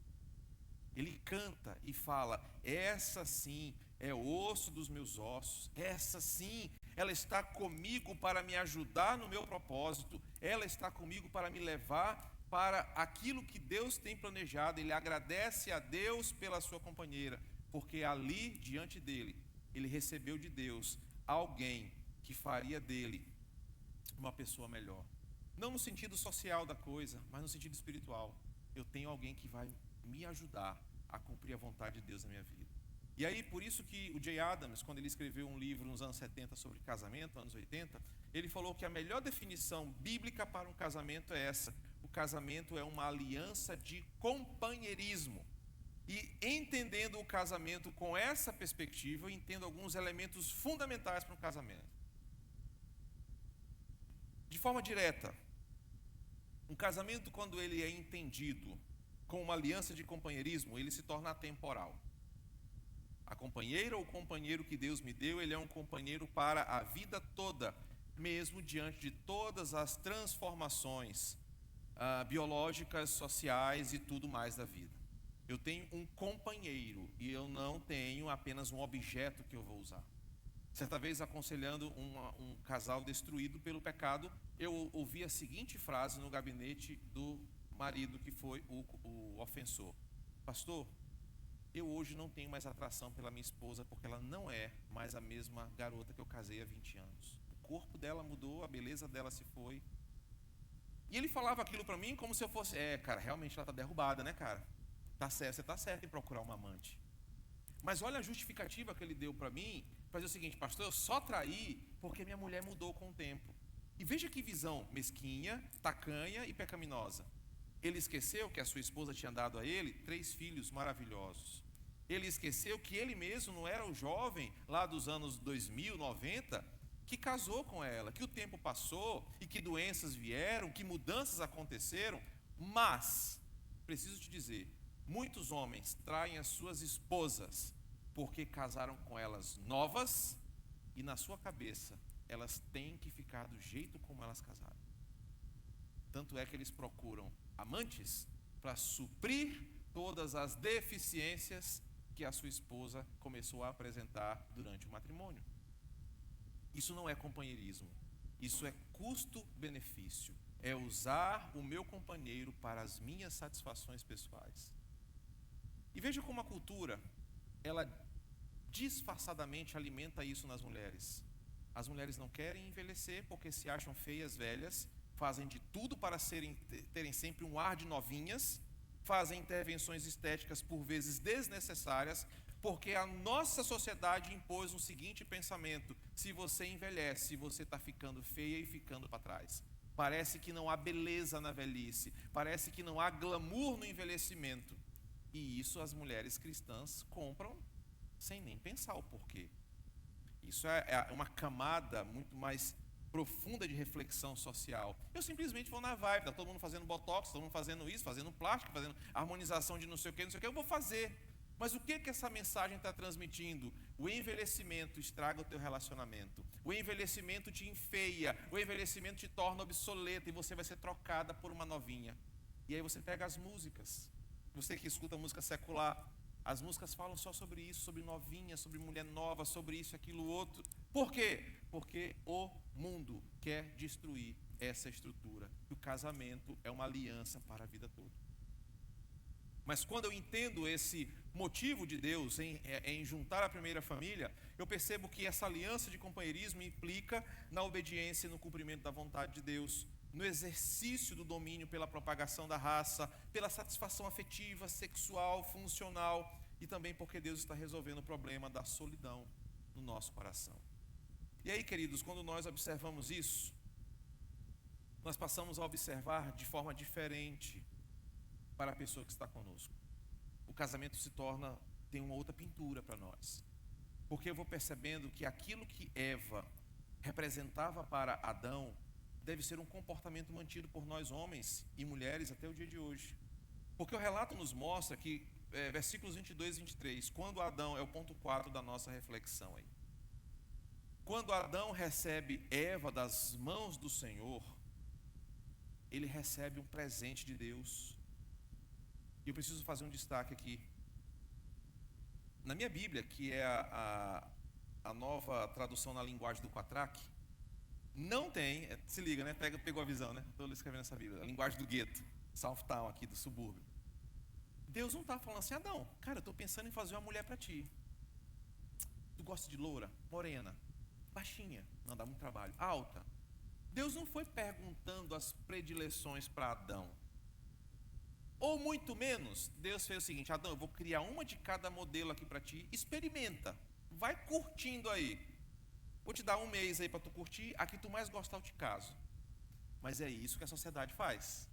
Speaker 4: Ele canta e fala, essa sim é osso dos meus ossos, essa sim, ela está comigo para me ajudar no meu propósito, ela está comigo para me levar para aquilo que Deus tem planejado. Ele agradece a Deus pela sua companheira, porque ali, diante dele, ele recebeu de Deus alguém que faria dele uma pessoa melhor. Não no sentido social da coisa, mas no sentido espiritual. Eu tenho alguém que vai me ajudar a cumprir a vontade de Deus na minha vida. E aí, por isso que o Jay Adams, quando ele escreveu um livro nos anos 70 sobre casamento, anos 80, ele falou que a melhor definição bíblica para um casamento é essa. O casamento é uma aliança de companheirismo. E entendendo o casamento com essa perspectiva, eu entendo alguns elementos fundamentais para um casamento. De forma direta, um casamento, quando ele é entendido com uma aliança de companheirismo, ele se torna atemporal. A companheira ou companheiro que Deus me deu, ele é um companheiro para a vida toda, mesmo diante de todas as transformações biológicas, sociais e tudo mais da vida. Eu tenho um companheiro e eu não tenho apenas um objeto que eu vou usar. Certa vez, aconselhando um casal destruído pelo pecado, eu ouvi a seguinte frase no gabinete do marido que foi o ofensor: pastor, eu hoje não tenho mais atração pela minha esposa porque ela não é mais a mesma garota que eu casei há 20 anos. O corpo dela mudou, a beleza dela se foi. E ele falava aquilo para mim como se eu fosse, cara, realmente ela está derrubada, né, cara? Tá certo, você está certo em procurar uma amante. Mas olha a justificativa que ele deu para mim, para dizer o seguinte: pastor, eu só traí porque minha mulher mudou com o tempo. E veja que visão mesquinha, tacanha e pecaminosa. Ele esqueceu que a sua esposa tinha dado a ele 3 filhos maravilhosos. Ele esqueceu que ele mesmo não era o jovem lá dos anos 2000, 90, que casou com ela, que o tempo passou e que doenças vieram, que mudanças aconteceram. Mas, preciso te dizer, muitos homens traem as suas esposas porque casaram com elas novas e na sua cabeça elas têm que ficar do jeito como elas casaram. Tanto é que eles procuram amantes para suprir todas as deficiências que a sua esposa começou a apresentar durante o matrimônio. Isso não é companheirismo, isso é custo-benefício, é usar o meu companheiro para as minhas satisfações pessoais. E veja como a cultura, ela disfarçadamente alimenta isso nas mulheres. As mulheres não querem envelhecer porque se acham feias, velhas, fazem de tudo para terem sempre um ar de novinhas, fazem intervenções estéticas por vezes desnecessárias, porque a nossa sociedade impôs o seguinte pensamento: se você envelhece, você está ficando feia e ficando para trás. Parece que não há beleza na velhice, parece que não há glamour no envelhecimento. E isso as mulheres cristãs compram sem nem pensar o porquê. Isso é uma camada muito mais profunda de reflexão social. Eu simplesmente vou na vibe, está todo mundo fazendo botox, todo mundo fazendo isso, fazendo plástico, fazendo harmonização de não sei o que, eu vou fazer. Mas o que essa mensagem está transmitindo? O envelhecimento estraga o teu relacionamento. O envelhecimento te enfeia. O envelhecimento te torna obsoleta e você vai ser trocada por uma novinha. E aí você pega as músicas. Você que escuta música secular, as músicas falam só sobre isso, sobre novinha, sobre mulher nova, sobre isso, aquilo, outro. Por quê? Porque o mundo quer destruir essa estrutura. E o casamento é uma aliança para a vida toda. Mas quando eu entendo esse motivo de Deus em juntar a primeira família, eu percebo que essa aliança de companheirismo implica na obediência e no cumprimento da vontade de Deus, no exercício do domínio pela propagação da raça, pela satisfação afetiva, sexual, funcional, e também porque Deus está resolvendo o problema da solidão no nosso coração. E aí, queridos, quando nós observamos isso, nós passamos a observar de forma diferente para a pessoa que está conosco. O casamento tem uma outra pintura para nós. Porque eu vou percebendo que aquilo que Eva representava para Adão deve ser um comportamento mantido por nós homens e mulheres até o dia de hoje. Porque o relato nos mostra que, versículos 22 e 23, quando Adão, é o ponto 4 da nossa reflexão aí. Quando Adão recebe Eva das mãos do Senhor, ele recebe um presente de Deus. E eu preciso fazer um destaque aqui. Na minha Bíblia, que é a nova tradução na linguagem do Quatraque, não tem, se liga, né? Pegou a visão, né? Estou escrevendo essa Bíblia, a linguagem do gueto, Southtown aqui, do subúrbio. Deus não está falando assim: Adão, cara, eu estou pensando em fazer uma mulher para ti. Tu gosta de loura, morena, baixinha, não dá muito trabalho, alta. Deus não foi perguntando as predileções para Adão. Ou muito menos, Deus fez o seguinte: Adão, eu vou criar uma de cada modelo aqui para ti, experimenta, vai curtindo aí. Vou te dar um mês aí para tu curtir, a que tu mais gostar eu te caso. Mas é isso que a sociedade faz.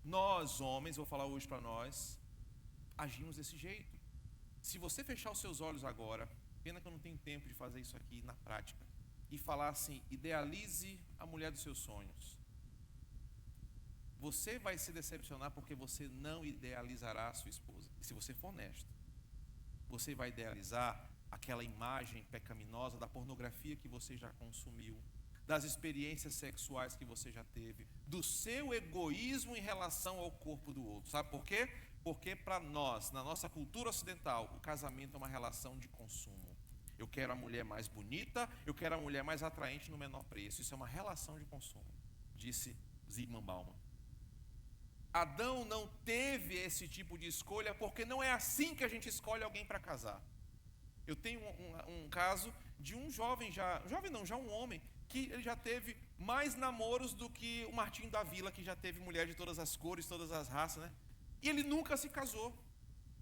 Speaker 4: Nós, homens, vou falar hoje para nós, agimos desse jeito. Se você fechar os seus olhos agora, pena que eu não tenho tempo de fazer isso aqui na prática, e falar assim: idealize a mulher dos seus sonhos. Você vai se decepcionar porque você não idealizará a sua esposa. E se você for honesto, você vai idealizar aquela imagem pecaminosa da pornografia que você já consumiu, das experiências sexuais que você já teve, do seu egoísmo em relação ao corpo do outro. Sabe por quê? Porque para nós, na nossa cultura ocidental, o casamento é uma relação de consumo. Eu quero a mulher mais bonita, eu quero a mulher mais atraente no menor preço. Isso é uma relação de consumo, disse Zygmunt Bauman. Adão não teve esse tipo de escolha, porque não é assim que a gente escolhe alguém para casar. Eu tenho um caso de um jovem, já um homem, que ele já teve mais namoros do que o Martinho da Vila, que já teve mulher de todas as cores, todas as raças, né? E ele nunca se casou.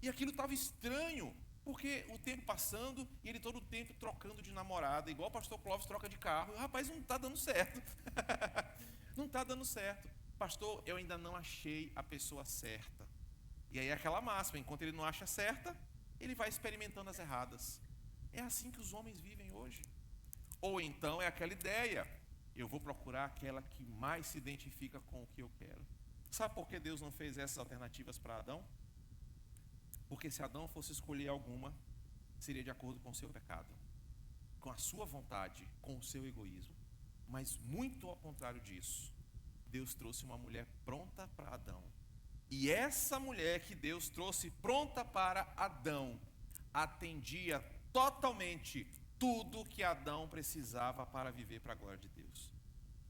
Speaker 4: E aquilo estava estranho, porque o tempo passando e ele todo o tempo trocando de namorada, igual o pastor Clóvis troca de carro. Rapaz, não está dando certo. Não está dando certo. Pastor, eu ainda não achei a pessoa certa. E aí é aquela máxima: enquanto ele não acha certa, ele vai experimentando as erradas. É assim que os homens vivem hoje. Ou então é aquela ideia: eu vou procurar aquela que mais se identifica com o que eu quero. Sabe por que Deus não fez essas alternativas para Adão? Porque se Adão fosse escolher alguma, seria de acordo com o seu pecado, com a sua vontade, com o seu egoísmo. Mas muito ao contrário disso, Deus trouxe uma mulher pronta para Adão. E essa mulher que Deus trouxe pronta para Adão atendia totalmente tudo que Adão precisava para viver para a glória de Deus.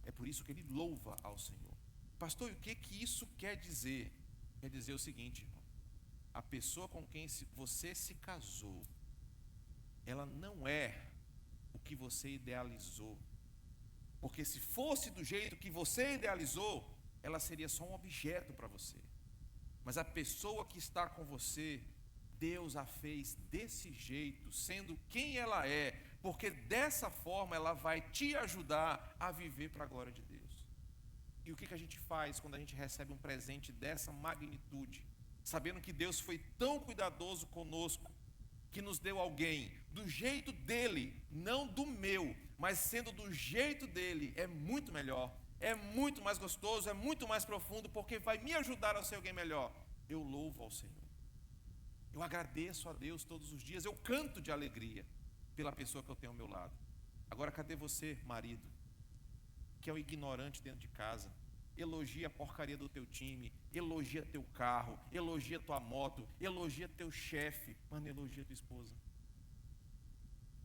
Speaker 4: É por isso que ele louva ao Senhor. Pastor, e o que isso quer dizer? Quer dizer o seguinte, irmão: a pessoa com quem você se casou, ela não é o que você idealizou. Porque se fosse do jeito que você idealizou, ela seria só um objeto para você. mas a pessoa que está com você, Deus a fez desse jeito, sendo quem ela é, porque dessa forma ela vai te ajudar a viver para a glória de Deus. E o que a gente faz quando a gente recebe um presente dessa magnitude? Sabendo que Deus foi tão cuidadoso conosco, que nos deu alguém do jeito dele, não do meu, mas sendo do jeito dele, é muito melhor, é muito mais gostoso, é muito mais profundo, porque vai me ajudar a ser alguém melhor. Eu louvo ao Senhor, eu agradeço a Deus todos os dias, eu canto de alegria pela pessoa que eu tenho ao meu lado. Agora, cadê você, marido, que é um ignorante dentro de casa? Elogia a porcaria do teu time, elogia teu carro, elogia tua moto, elogia teu chefe, mas não elogia tua esposa.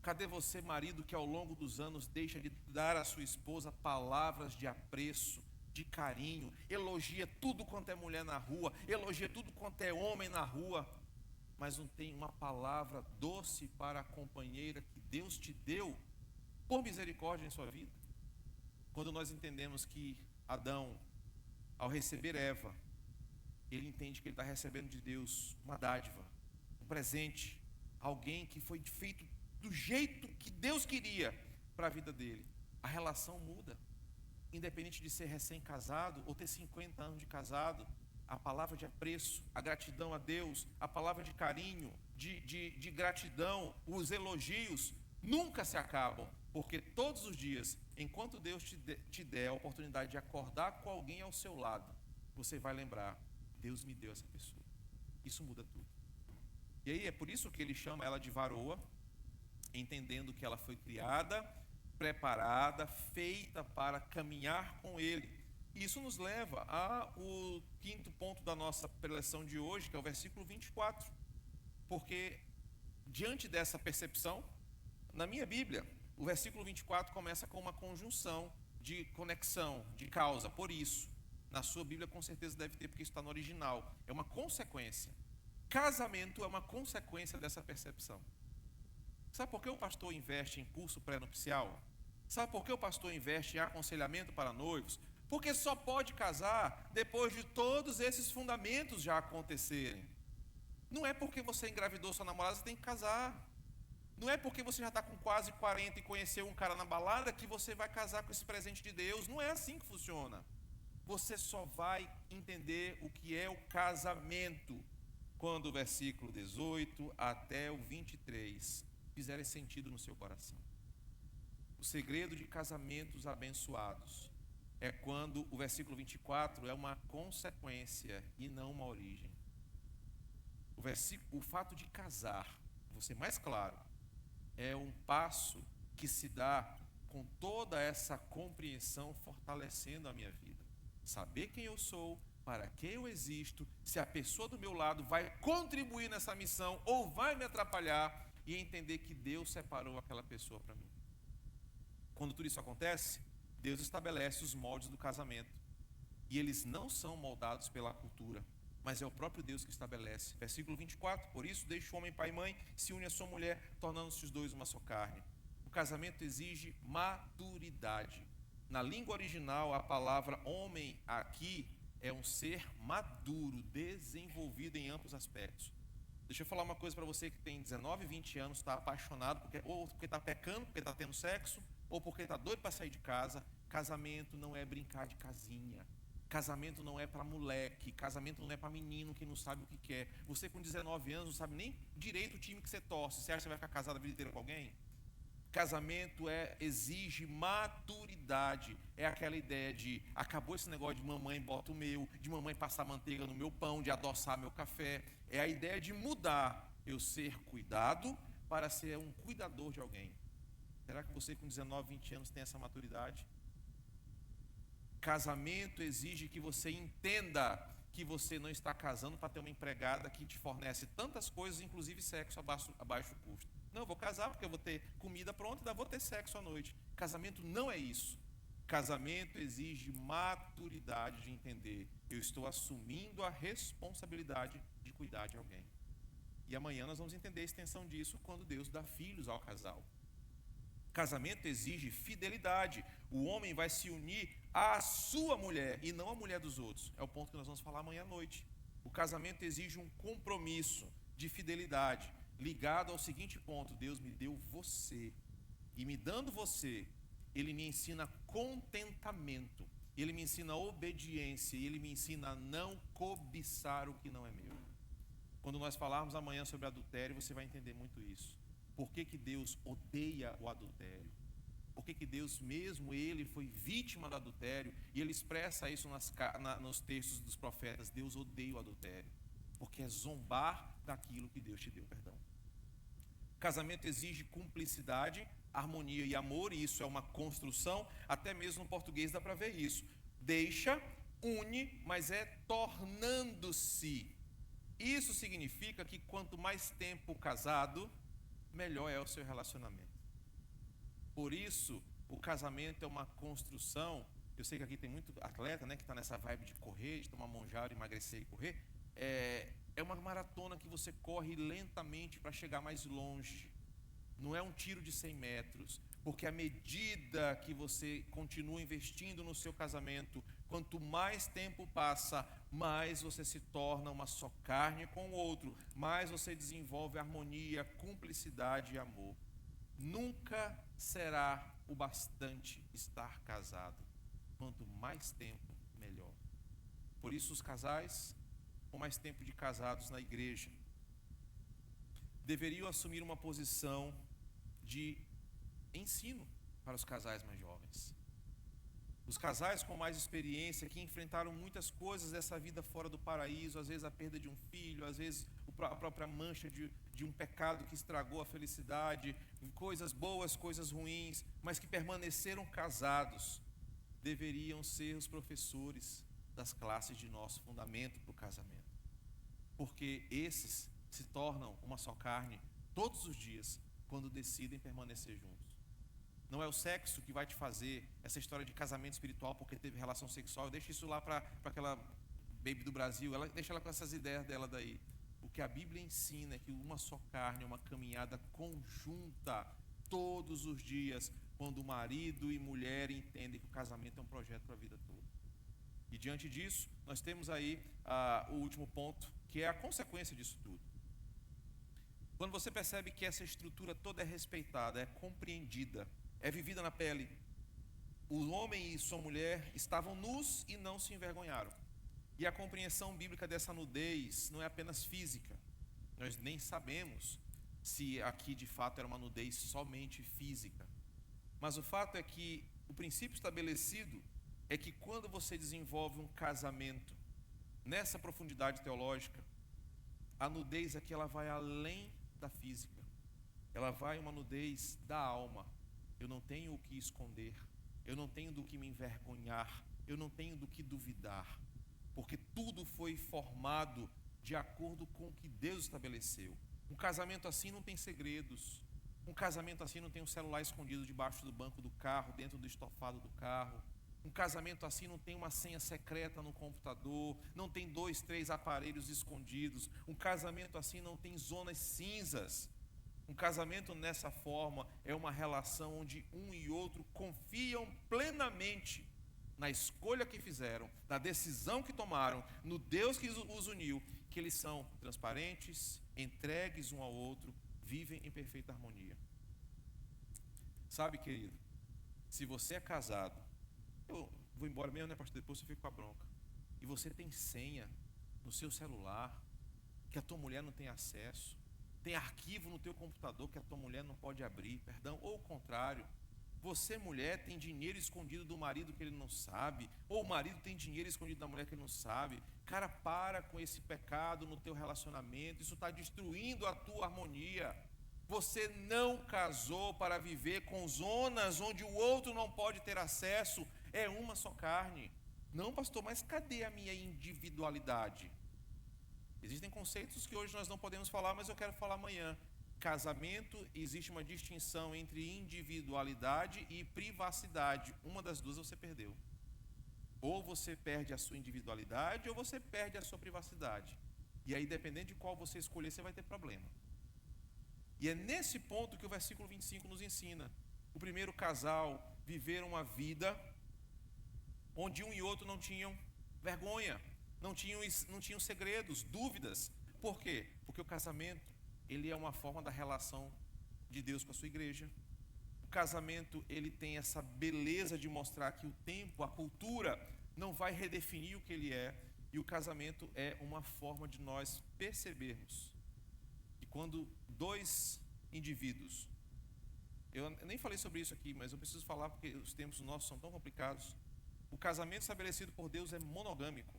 Speaker 4: Cadê você, marido, que ao longo dos anos deixa de dar à sua esposa palavras de apreço, de carinho, elogia tudo quanto é mulher na rua, elogia tudo quanto é homem na rua, mas não tem uma palavra doce para a companheira que Deus te deu por misericórdia em sua vida? Quando nós entendemos que Adão, ao receber Eva, ele entende que ele está recebendo de Deus uma dádiva, um presente, alguém que foi feito do jeito que Deus queria para a vida dele. A relação muda, independente de ser recém-casado ou ter 50 anos de casado. A palavra de apreço, a gratidão a Deus, a palavra de carinho, de gratidão, os elogios nunca se acabam, porque todos os dias, enquanto Deus te der a oportunidade de acordar com alguém ao seu lado, você vai lembrar: Deus me deu essa pessoa. Isso muda tudo. E aí é por isso que ele chama ela de varoa, entendendo que ela foi criada, preparada, feita para caminhar com ele. E isso nos leva ao quinto ponto da nossa preleção de hoje, que é o versículo 24. Porque diante dessa percepção, na minha Bíblia, o versículo 24 começa com uma conjunção de conexão, de causa. Por isso, na sua Bíblia com certeza deve ter, porque isso está no original. É uma consequência. Casamento é uma consequência dessa percepção. Sabe por que o pastor investe em curso pré-nupcial? Sabe por que o pastor investe em aconselhamento para noivos? Porque só pode casar depois de todos esses fundamentos já acontecerem. Não é porque você engravidou sua namorada, você tem que casar. Não é porque você já está com quase 40 e conheceu um cara na balada que você vai casar com esse presente de Deus. Não é assim que funciona. Você só vai entender o que é o casamento quando o versículo 18 até o 23 fizerem sentido no seu coração. O segredo de casamentos abençoados é quando o versículo 24 é uma consequência e não uma origem. O fato de casar, vou ser mais claro, é um passo que se dá com toda essa compreensão fortalecendo a minha vida. Saber quem eu sou, para que eu existo, se a pessoa do meu lado vai contribuir nessa missão ou vai me atrapalhar, e entender que Deus separou aquela pessoa para mim. Quando tudo isso acontece, Deus estabelece os moldes do casamento. E eles não são moldados pela cultura, mas é o próprio Deus que estabelece. Versículo 24, por isso deixa o homem pai e mãe, se une à sua mulher, tornando-se os dois uma só carne. O casamento exige maturidade. Na língua original, a palavra homem aqui é um ser maduro, desenvolvido em amplos aspectos. Deixa eu falar uma coisa para você que tem 19, 20 anos, está apaixonado, ou porque está pecando, porque está tendo sexo, ou porque está doido para sair de casa. Casamento não é brincar de casinha. Casamento não é para moleque. Casamento não é para menino que não sabe o que quer. Você com 19 anos não sabe nem direito o time que você torce. Você acha que você vai ficar casado a vida inteira com alguém? Casamento exige maturidade. É aquela ideia de acabou esse negócio de mamãe bota o meu, de mamãe passar manteiga no meu pão, de adoçar meu café. É a ideia de mudar, eu ser cuidado para ser um cuidador de alguém. Será que você com 19, 20 anos tem essa maturidade? Casamento exige que você entenda que você não está casando para ter uma empregada que te fornece tantas coisas, inclusive sexo a baixo custo. Não, eu vou casar porque eu vou ter comida pronta e ainda vou ter sexo à noite. Casamento não é isso. Casamento exige maturidade de entender. Eu estou assumindo a responsabilidade de cuidar de alguém. E amanhã nós vamos entender a extensão disso quando Deus dá filhos ao casal. Casamento exige fidelidade. O homem vai se unir à sua mulher e não à mulher dos outros. É o ponto que nós vamos falar amanhã à noite. O casamento exige um compromisso de fidelidade, ligado ao seguinte ponto: Deus me deu você, e me dando você, Ele me ensina contentamento, Ele me ensina obediência, e Ele me ensina a não cobiçar o que não é meu. Quando nós falarmos amanhã sobre adultério, você vai entender muito isso. Por que que Deus odeia o adultério? Por que que Deus mesmo, Ele foi vítima do adultério, e Ele expressa isso nos textos dos profetas. Deus odeia o adultério, porque é zombar daquilo que Deus te deu, perdão. Casamento exige cumplicidade, harmonia e amor, e isso é uma construção, até mesmo no português dá para ver isso. Deixa, une, mas é tornando-se. Isso significa que quanto mais tempo casado, melhor é o seu relacionamento. Por isso, o casamento é uma construção. Eu sei que aqui tem muito atleta, né, que está nessa vibe de correr, de tomar monjaro, emagrecer e correr. É uma maratona que você corre lentamente para chegar mais longe. Não é um tiro de 100 metros, porque à medida que você continua investindo no seu casamento, quanto mais tempo passa, mais você se torna uma só carne com o outro, mais você desenvolve harmonia, cumplicidade e amor. Nunca será o bastante estar casado. Quanto mais tempo, melhor. Por isso os casais com mais tempo de casados na igreja deveriam assumir uma posição de ensino para os casais mais jovens. Os casais com mais experiência, que enfrentaram muitas coisas dessa vida fora do paraíso, às vezes a perda de um filho, às vezes a própria mancha de um pecado que estragou a felicidade, coisas boas, coisas ruins, mas que permaneceram casados, deveriam ser os professores das classes de nosso fundamento para o casamento. Porque esses se tornam uma só carne todos os dias quando decidem permanecer juntos. Não é o sexo que vai te fazer essa história de casamento espiritual porque teve relação sexual. Deixa isso lá para aquela baby do Brasil, deixa ela com essas ideias dela daí. O que a Bíblia ensina é que uma só carne é uma caminhada conjunta todos os dias, quando marido e mulher entendem que o casamento é um projeto para a vida toda. E diante disso, nós temos aí o último ponto, que é a consequência disso tudo. Quando você percebe que essa estrutura toda é respeitada, é compreendida, é vivida na pele, o homem e sua mulher estavam nus e não se envergonharam. E a compreensão bíblica dessa nudez não é apenas física. Nós nem sabemos se aqui de fato era uma nudez somente física. Mas o fato é que o princípio estabelecido é que quando você desenvolve um casamento nessa profundidade teológica, a nudez aqui ela vai além da física. Ela vai uma nudez da alma. Eu não tenho o que esconder, eu não tenho do que me envergonhar, eu não tenho do que duvidar, porque tudo foi formado de acordo com o que Deus estabeleceu. Um casamento assim não tem segredos. Um casamento assim não tem um celular escondido debaixo do banco do carro, dentro do estofado do carro. Um casamento assim não tem uma senha secreta no computador, não tem 2, 3 aparelhos escondidos. Um casamento assim não tem zonas cinzas. Um casamento nessa forma é uma relação onde um e outro confiam plenamente na escolha que fizeram, na decisão que tomaram, no Deus que os uniu, que eles são transparentes, entregues um ao outro, vivem em perfeita harmonia. Sabe, querido, se você é casado, eu vou embora mesmo, né, pastor? Depois você fica com a bronca. E você tem senha no seu celular, que a tua mulher não tem acesso, tem arquivo no teu computador que a tua mulher não pode abrir, perdão, ou o contrário, você, mulher, tem dinheiro escondido do marido que ele não sabe, ou o marido tem dinheiro escondido da mulher que ele não sabe. Cara, para com esse pecado no teu relacionamento, isso está destruindo a tua harmonia. Você não casou para viver com zonas onde o outro não pode ter acesso, é uma só carne. Não, pastor, mas cadê a minha individualidade? Existem conceitos que hoje nós não podemos falar, mas eu quero falar amanhã. Casamento, existe uma distinção entre individualidade e privacidade. Uma das duas você perdeu. Ou você perde a sua individualidade, ou você perde a sua privacidade. E aí, dependendo de qual você escolher, você vai ter problema. E é nesse ponto que o versículo 25 nos ensina. O primeiro casal viveram uma vida onde um e outro não tinham vergonha, não tinham segredos, dúvidas. Por quê? Porque o casamento, ele é uma forma da relação de Deus com a sua igreja. O casamento, ele tem essa beleza de mostrar que o tempo, a cultura, não vai redefinir o que ele é. E o casamento é uma forma de nós percebermos que quando dois indivíduos, eu nem falei sobre isso aqui, mas eu preciso falar porque os tempos nossos são tão complicados. O casamento estabelecido por Deus é monogâmico,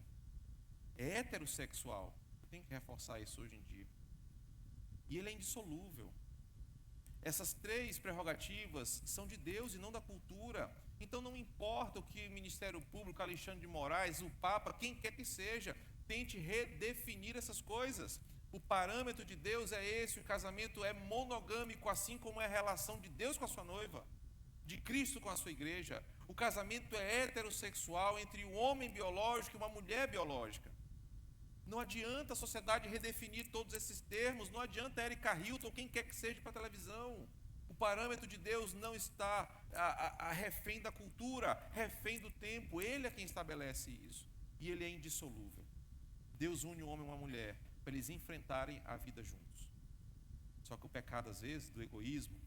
Speaker 4: é heterossexual. Eu tenho que reforçar isso hoje em dia. E ele é indissolúvel. Essas três prerrogativas são de Deus e não da cultura. Então não importa o que o Ministério Público, Alexandre de Moraes, o Papa, quem quer que seja, tente redefinir essas coisas. O parâmetro de Deus é esse, o casamento é monogâmico, assim como é a relação de Deus com a sua noiva, de Cristo com a sua igreja. O casamento é heterossexual entre um homem biológico e uma mulher biológica. Não adianta a sociedade redefinir todos esses termos, não adianta Erika Hilton, quem quer que seja para a televisão. O parâmetro de Deus não está a refém da cultura, refém do tempo. Ele é quem estabelece isso. E ele é indissolúvel. Deus une um homem e uma mulher para eles enfrentarem a vida juntos. Só que o pecado, às vezes, do egoísmo,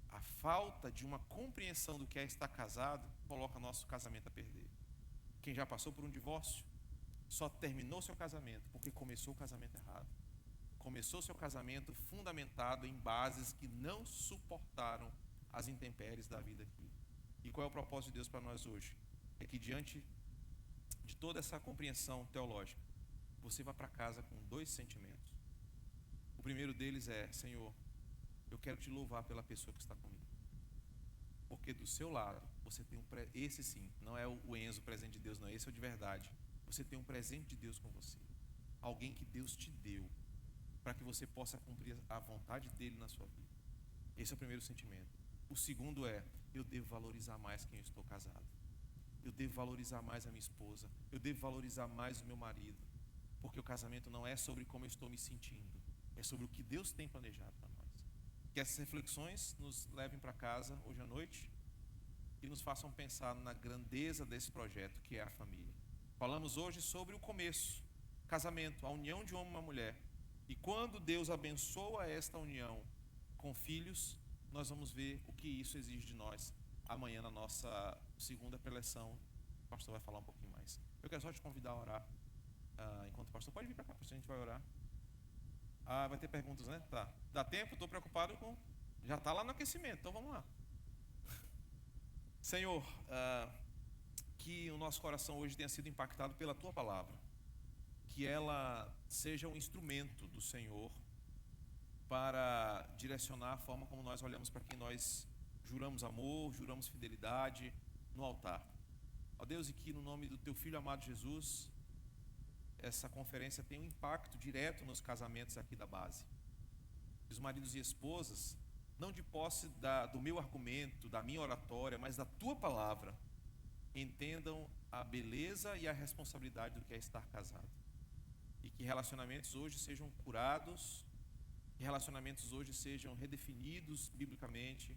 Speaker 4: a falta de uma compreensão do que é estar casado, coloca nosso casamento a perder. Quem já passou por um divórcio, só terminou seu casamento porque começou o casamento errado. Começou seu casamento fundamentado em bases que não suportaram as intempéries da vida aqui. E qual é o propósito de Deus para nós hoje? É que diante de toda essa compreensão teológica, você vai para casa com dois sentimentos. O primeiro deles é: Senhor, eu quero te louvar pela pessoa que está comigo. Porque do seu lado, você tem esse sim, não é o Enzo, o presente de Deus, não, esse é o de verdade. Você tem um presente de Deus com você. Alguém que Deus te deu, para que você possa cumprir a vontade dele na sua vida. Esse é o primeiro sentimento. O segundo é: eu devo valorizar mais quem eu estou casado. Eu devo valorizar mais a minha esposa. Eu devo valorizar mais o meu marido. Porque o casamento não é sobre como eu estou me sentindo, é sobre o que Deus tem planejado para nós. Que essas reflexões nos levem para casa hoje à noite e nos façam pensar na grandeza desse projeto que é a família. Falamos hoje sobre o começo, casamento, a união de um homem e uma mulher. E quando Deus abençoa esta união com filhos, nós vamos ver o que isso exige de nós amanhã na nossa segunda preleção. O pastor vai falar um pouquinho mais. Eu quero só te convidar a orar. Enquanto o pastor pode vir para cá, a gente vai orar. Vai ter perguntas, né? Tá. Dá tempo? Estou preocupado com... Já está lá no aquecimento, então vamos lá. Senhor, que o nosso coração hoje tenha sido impactado pela Tua Palavra. Que ela seja um instrumento do Senhor para direcionar a forma como nós olhamos para quem nós juramos amor, juramos fidelidade no altar. Ó Deus, e que no nome do Teu Filho amado Jesus, essa conferência tem um impacto direto nos casamentos aqui da base. Os maridos e esposas, não de posse do meu argumento, da minha oratória, mas da Tua Palavra, entendam a beleza e a responsabilidade do que é estar casado. E que relacionamentos hoje sejam curados, que relacionamentos hoje sejam redefinidos biblicamente,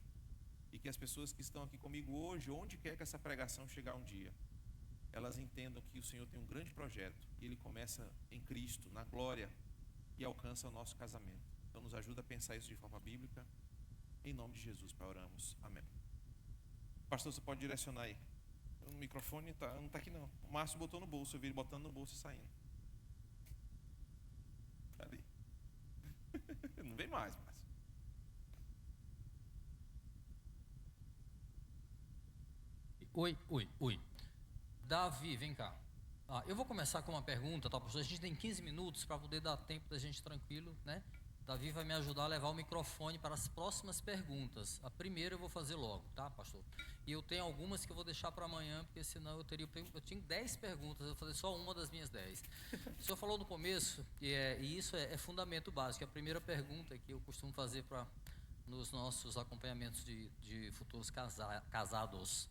Speaker 4: e que as pessoas que estão aqui comigo hoje, onde quer que essa pregação chegar um dia, elas entendam que o Senhor tem um grande projeto, e Ele começa em Cristo, na glória, e alcança o nosso casamento. Então nos ajuda a pensar isso de forma bíblica. Em nome de Jesus, Pai, oramos. Amém. Pastor, você pode direcionar aí. O microfone não está aqui não. O Márcio botou no bolso, eu vi ele botando no bolso e saindo. Cadê? Não vem mais, Márcio.
Speaker 1: Oi. Davi, vem cá. Eu vou começar com uma pergunta, tá, pastor? A gente tem 15 minutos para poder dar tempo da gente tranquilo, né? Davi vai me ajudar a levar o microfone para as próximas perguntas. A primeira eu vou fazer logo, tá, pastor? E eu tenho algumas que eu vou deixar para amanhã, porque senão eu tinha 10 perguntas, eu vou fazer só uma das minhas 10. O senhor falou no começo, e isso é fundamento básico. A primeira pergunta que eu costumo fazer nos nossos acompanhamentos de futuros casados.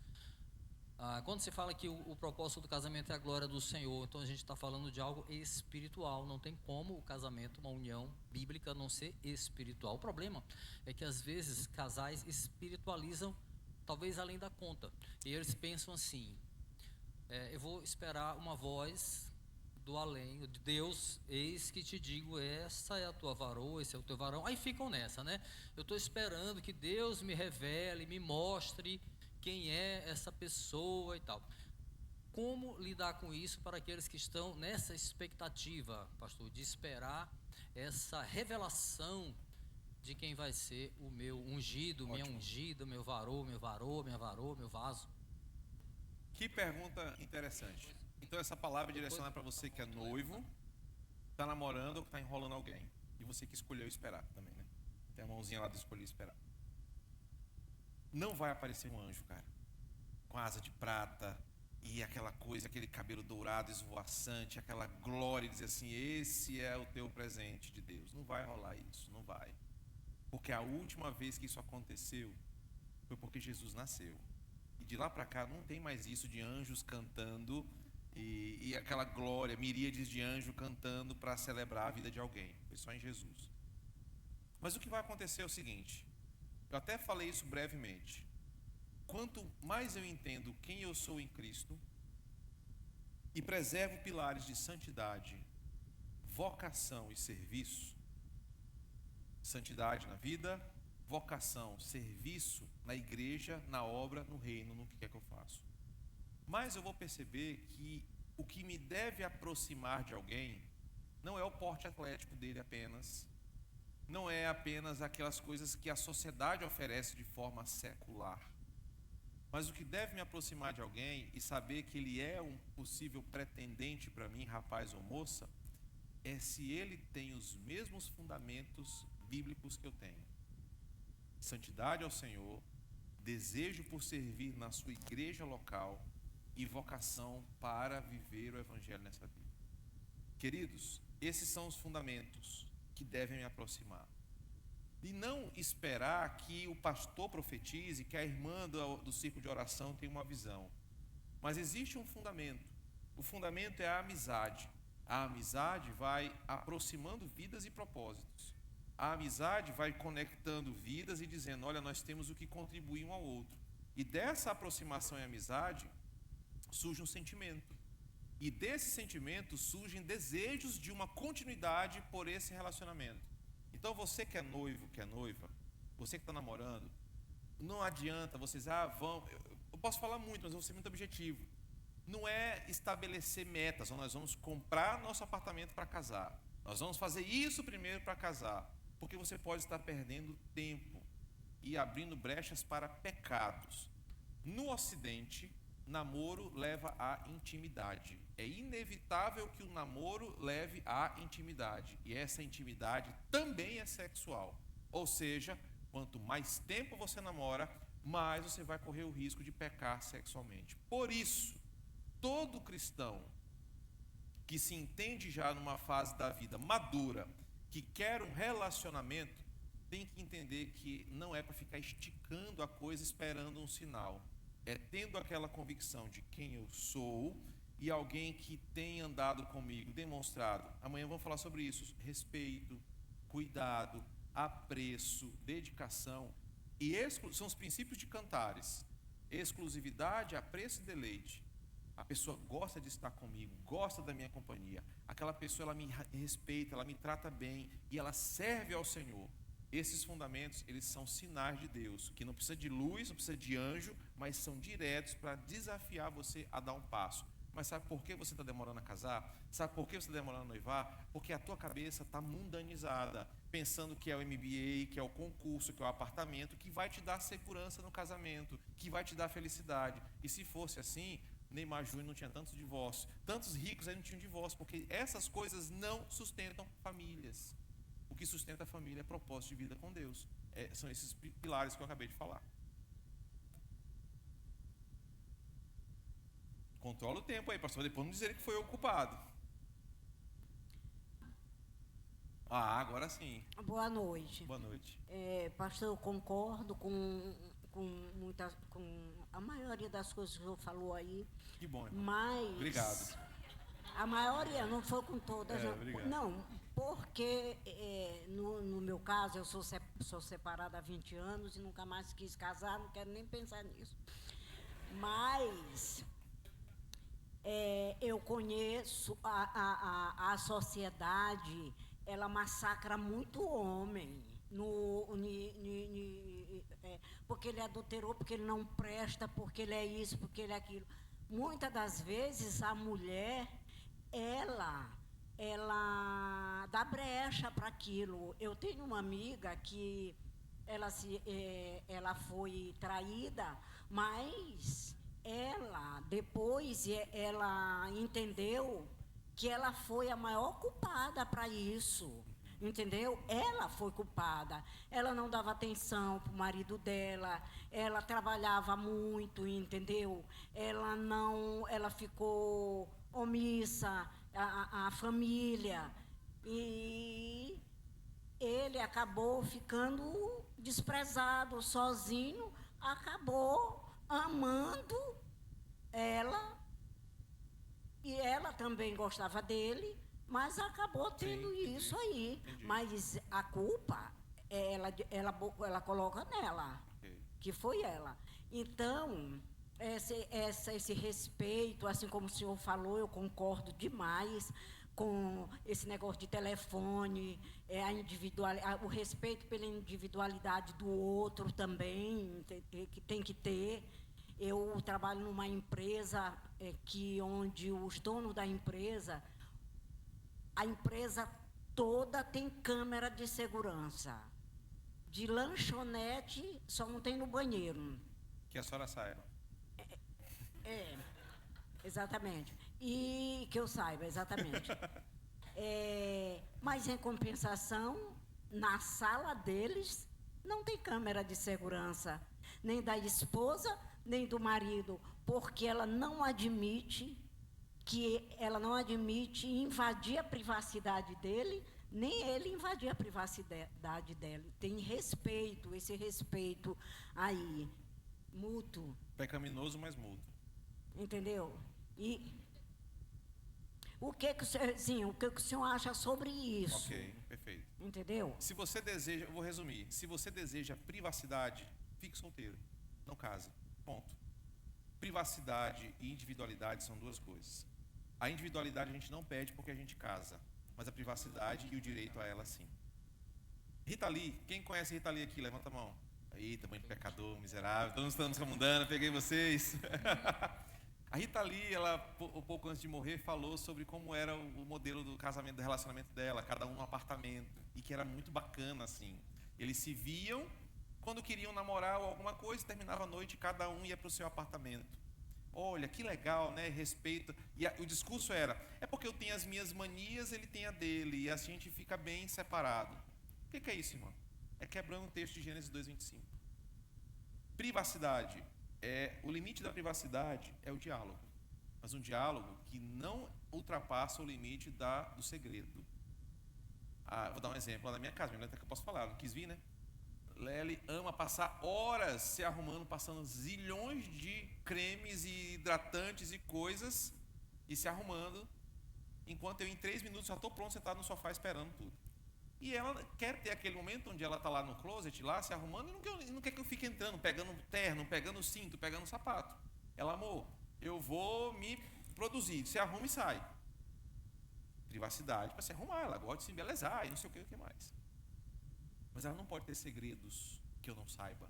Speaker 1: Quando se fala que o propósito do casamento é a glória do Senhor, então a gente está falando de algo espiritual. Não tem como o casamento, uma união bíblica, não ser espiritual. O problema é que às vezes casais espiritualizam talvez além da conta. E eles pensam assim: eu vou esperar uma voz do além, de Deus, eis que te digo, essa é a tua varoa, esse é o teu varão. Aí ficam nessa, né? Eu estou esperando que Deus me revele, me mostre quem é essa pessoa e tal. Como lidar com isso para aqueles que estão nessa expectativa, pastor, de esperar essa revelação de quem vai ser o meu ungido, minha ungida, meu varô, minha varoa, meu vaso?
Speaker 4: Que pergunta interessante. Então essa palavra é direcionada para você que é noivo, está namorando ou está enrolando alguém. E você que escolheu esperar também, né? Tem a mãozinha lá de escolher esperar. Não vai aparecer um anjo, cara, com asa de prata e aquela coisa, aquele cabelo dourado esvoaçante, aquela glória, e dizer assim, esse é o teu presente de Deus. Não vai rolar isso, não vai. Porque a última vez que isso aconteceu foi porque Jesus nasceu. E de lá para cá não tem mais isso de anjos cantando e aquela glória, miríades de anjos cantando para celebrar a vida de alguém. Foi só em Jesus. Mas o que vai acontecer é o seguinte, eu até falei isso brevemente. Quanto mais eu entendo quem eu sou em Cristo e preservo pilares de santidade, vocação e serviço, santidade na vida, vocação, serviço na igreja, na obra, no reino, no que quer que eu faço. Mas eu vou perceber que o que me deve aproximar de alguém não é o porte atlético dele apenas, não é apenas aquelas coisas que a sociedade oferece de forma secular. Mas o que deve me aproximar de alguém e saber que ele é um possível pretendente para mim, rapaz ou moça, é se ele tem os mesmos fundamentos bíblicos que eu tenho. Santidade ao Senhor, desejo por servir na sua igreja local e vocação para viver o evangelho nessa vida. Queridos, esses são os fundamentos que devem me aproximar. E não esperar que o pastor profetize, que a irmã do círculo de oração tenha uma visão. Mas existe um fundamento. O fundamento é a amizade. A amizade vai aproximando vidas e propósitos. A amizade vai conectando vidas e dizendo, olha, nós temos o que contribuir um ao outro. E dessa aproximação e amizade surge um sentimento. E desse sentimento surgem desejos de uma continuidade por esse relacionamento. Então você que é noivo, que é noiva, você que está namorando, não adianta vocês, eu posso falar muito, mas eu vou ser muito objetivo. Não é estabelecer metas, nós vamos comprar nosso apartamento para casar. Nós vamos fazer isso primeiro para casar. Porque você pode estar perdendo tempo e abrindo brechas para pecados. No Ocidente, namoro leva à intimidade. É inevitável que o namoro leve à intimidade. E essa intimidade também é sexual. Ou seja, quanto mais tempo você namora, mais você vai correr o risco de pecar sexualmente. Por isso, todo cristão que se entende já numa fase da vida madura, que quer um relacionamento, tem que entender que não é para ficar esticando a coisa esperando um sinal. É tendo aquela convicção de quem eu sou e alguém que tem andado comigo, demonstrado. Amanhã vamos falar sobre isso. Respeito, cuidado, apreço, dedicação. E são os princípios de Cantares. Exclusividade, apreço e deleite. A pessoa gosta de estar comigo, gosta da minha companhia. Aquela pessoa, ela me respeita, ela me trata bem e ela serve ao Senhor. Esses fundamentos, eles são sinais de Deus, que não precisa de luz, não precisa de anjo, mas são diretos para desafiar você a dar um passo. Mas sabe por que você está demorando a casar? Sabe por que você está demorando a noivar? Porque a tua cabeça está mundanizada, pensando que é o MBA, que é o concurso, que é o apartamento, que vai te dar segurança no casamento, que vai te dar felicidade. E se fosse assim, Neymar Júnior não tinha tantos divórcios, tantos ricos aí não tinham divórcio, porque essas coisas não sustentam famílias. O que sustenta a família é propósito de vida com Deus. São esses pilares que eu acabei de falar. Controla o tempo aí, pastor, depois não dizer que foi eu o culpado. Agora sim.
Speaker 5: Boa noite.
Speaker 4: Boa noite.
Speaker 5: Pastor, eu concordo com a maioria das coisas que o senhor falou aí.
Speaker 4: Que bom, irmão.
Speaker 5: Mas
Speaker 4: Obrigado.
Speaker 5: A maioria, não foi com todas.
Speaker 4: Obrigado.
Speaker 5: Não, porque no meu caso, eu sou separada há 20 anos e nunca mais quis casar, não quero nem pensar nisso. Mas Eu conheço a sociedade, ela massacra muito homem. Porque ele adulterou, porque ele não presta, porque ele é isso, porque ele é aquilo. Muitas das vezes a mulher, ela dá brecha para aquilo. Eu tenho uma amiga que ela foi traída, mas ela depois ela entendeu que ela foi a maior culpada para isso. Entendeu? Ela foi culpada. Ela não dava atenção para o marido dela, ela trabalhava muito, entendeu? Ela ficou omissa à família. E ele acabou ficando desprezado, sozinho, acabou amando ela, e ela também gostava dele, mas acabou tendo isso aí.
Speaker 4: Entendi.
Speaker 5: Mas a culpa, ela coloca nela, que foi ela. Então, esse respeito, assim como o senhor falou, eu concordo demais com esse negócio de telefone, o respeito pela individualidade do outro também, que tem que ter. Eu trabalho numa empresa onde os donos da empresa, a empresa toda tem câmera de segurança. De lanchonete, só não tem no banheiro.
Speaker 4: Que a senhora saiba.
Speaker 5: Exatamente. E que eu saiba, exatamente. Mas em compensação, na sala deles, não tem câmera de segurança, nem da esposa, nem do marido, porque ela não admite invadir a privacidade dele, nem ele invadir a privacidade dela. Tem respeito, esse respeito aí, mútuo.
Speaker 4: Pecaminoso, mas mútuo.
Speaker 5: Entendeu? E o que o senhor acha sobre isso?
Speaker 4: Ok, perfeito.
Speaker 5: Entendeu?
Speaker 4: Se você deseja, eu vou resumir, se você deseja privacidade, fique solteiro, não case, ponto. Privacidade e individualidade são duas coisas. A individualidade a gente não pede porque a gente casa, mas a privacidade e o direito a ela sim. Rita Lee, quem conhece Rita Lee aqui? Levanta a mão. Eita, mãe de pecador, miserável, todos estamos camundando, peguei vocês. A Rita Lee, um pouco antes de morrer, falou sobre como era o modelo do casamento, do relacionamento dela, cada um num apartamento, e que era muito bacana, assim. Eles se viam, quando queriam namorar ou alguma coisa, terminava a noite, cada um ia para o seu apartamento. Olha, que legal, né? Respeito. E o discurso era, é porque eu tenho as minhas manias, ele tem a dele, e a gente fica bem separado. O que é isso, irmão? É quebrando o texto de Gênesis 2:25. Privacidade. O limite da privacidade é o diálogo. Mas um diálogo que não ultrapassa o limite do segredo. Vou dar um exemplo lá na minha casa, minha mulher até que eu posso falar, não quis vir, né? Lely ama passar horas se arrumando, passando zilhões de cremes e hidratantes e coisas e se arrumando, enquanto eu em 3 minutos já estou pronto, sentado no sofá esperando tudo. E ela quer ter aquele momento onde ela está lá no closet, lá se arrumando, e não quer que eu fique entrando, pegando terno, pegando cinto, pegando sapato. Ela, amor, eu vou me produzir, se arruma e sai. Privacidade para se arrumar, ela gosta de se embelezar e não sei o que mais. Mas ela não pode ter segredos que eu não saiba.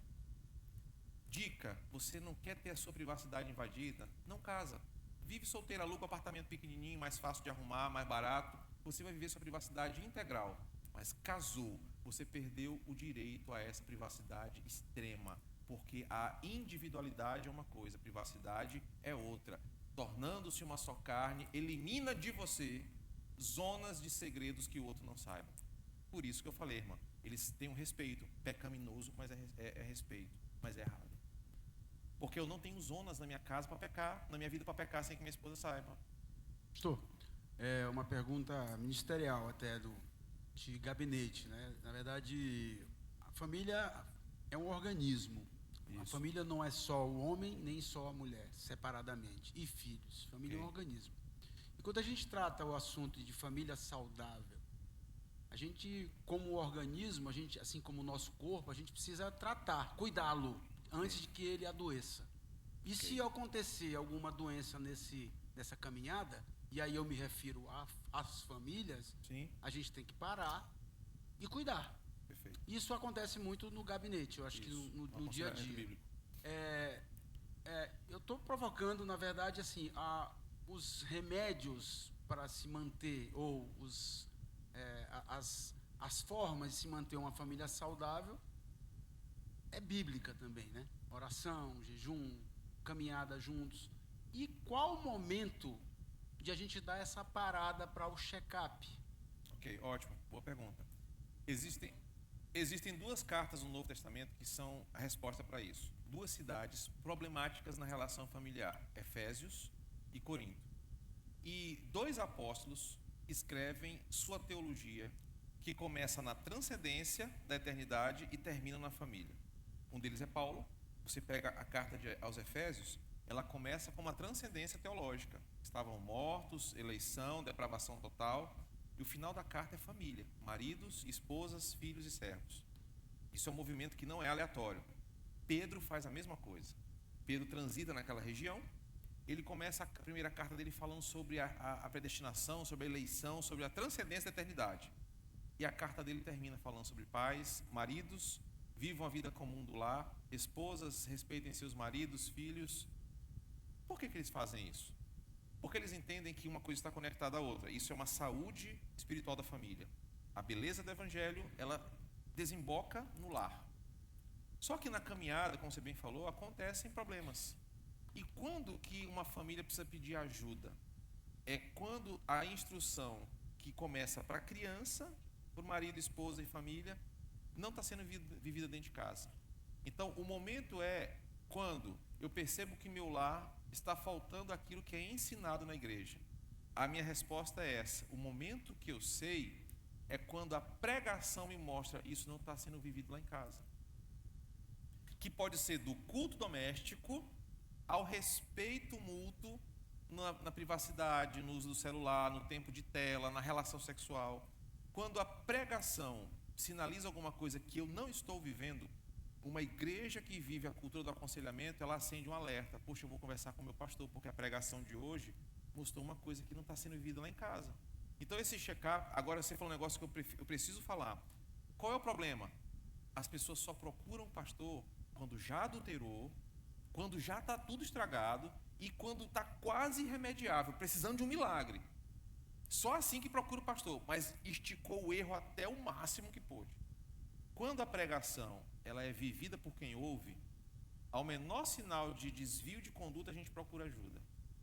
Speaker 4: Dica, você não quer ter a sua privacidade invadida? Não casa. Vive solteiro, aluga um apartamento pequenininho, mais fácil de arrumar, mais barato. Você vai viver sua privacidade integral. Mas casou, você perdeu o direito a essa privacidade extrema. Porque a individualidade é uma coisa, a privacidade é outra. Tornando-se uma só carne, elimina de você zonas de segredos que o outro não saiba. Por isso que eu falei, irmã, eles têm um respeito pecaminoso, mas é respeito, mas é errado. Porque eu não tenho zonas na minha casa para pecar, na minha vida para pecar sem que minha esposa saiba.
Speaker 2: Pastor, é uma pergunta ministerial até de gabinete, né? Na verdade, a família é um organismo.
Speaker 4: Isso.
Speaker 2: A família não é só o homem, nem só a mulher, separadamente. E filhos. Família é um organismo. E quando a gente trata o assunto de família saudável, a gente, como organismo, assim como o nosso corpo, a gente precisa tratar, cuidá-lo, antes de que ele adoeça. E se acontecer alguma doença dessa caminhada, e aí eu me refiro às famílias,
Speaker 4: Sim,
Speaker 2: a gente tem que parar e cuidar.
Speaker 4: perfeito.
Speaker 2: Isso acontece muito no gabinete, eu acho que
Speaker 4: Isso,
Speaker 2: no
Speaker 4: um
Speaker 2: dia a
Speaker 4: aconselhamento
Speaker 2: dia.
Speaker 4: bíblico.
Speaker 2: Eu estou provocando, na verdade, assim, os remédios para se manter, ou as formas de se manter uma família saudável, é bíblica também, né? Oração, jejum, caminhada juntos. E qual o momento de a gente dar essa parada para o check-up?
Speaker 4: Ok, ótimo, boa pergunta. Existem duas cartas no Novo Testamento que são a resposta para isso. Duas cidades problemáticas na relação familiar, Efésios e Corinto. E dois apóstolos escrevem sua teologia, que começa na transcendência da eternidade e termina na família. Um deles é Paulo. Você pega a carta aos Efésios, ela começa com uma transcendência teológica. Estavam mortos, eleição, depravação total. E o final da carta é família: maridos, esposas, filhos e servos. Isso é um movimento que não é aleatório. Pedro faz a mesma coisa. Pedro transita naquela região. Ele começa a primeira carta dele falando sobre a predestinação, sobre a eleição, sobre a transcendência da eternidade. E a carta dele termina falando sobre pais, maridos, vivam a vida comum do lar, esposas, respeitem seus maridos, filhos. Por que eles fazem isso? Porque eles entendem que uma coisa está conectada à outra. Isso é uma saúde espiritual da família. A beleza do evangelho, ela desemboca no lar. Só que na caminhada, como você bem falou, acontecem problemas. E quando que uma família precisa pedir ajuda? É quando a instrução que começa para a criança, para o marido, esposa e família, não está sendo vivida dentro de casa. Então, o momento é quando eu percebo que meu lar está faltando aquilo que é ensinado na igreja. A minha resposta é essa: o momento que eu sei é quando a pregação me mostra isso não está sendo vivido lá em casa. Que pode ser do culto doméstico ao respeito mútuo na privacidade, no uso do celular, no tempo de tela, na relação sexual. Quando a pregação sinaliza alguma coisa que eu não estou vivendo, uma igreja que vive a cultura do aconselhamento, ela acende um alerta. Poxa, eu vou conversar com o meu pastor, porque a pregação de hoje mostrou uma coisa que não está sendo vivida lá em casa. Então esse check-up, agora você falou um negócio que eu preciso falar. Qual é o problema? As pessoas só procuram o pastor quando já adulterou, quando já está tudo estragado e quando está quase irremediável, precisando de um milagre. Só assim que procura o pastor, mas esticou o erro até o máximo que pôde. Quando a pregação ela é vivida por quem ouve, ao menor sinal de desvio de conduta, a gente procura ajuda.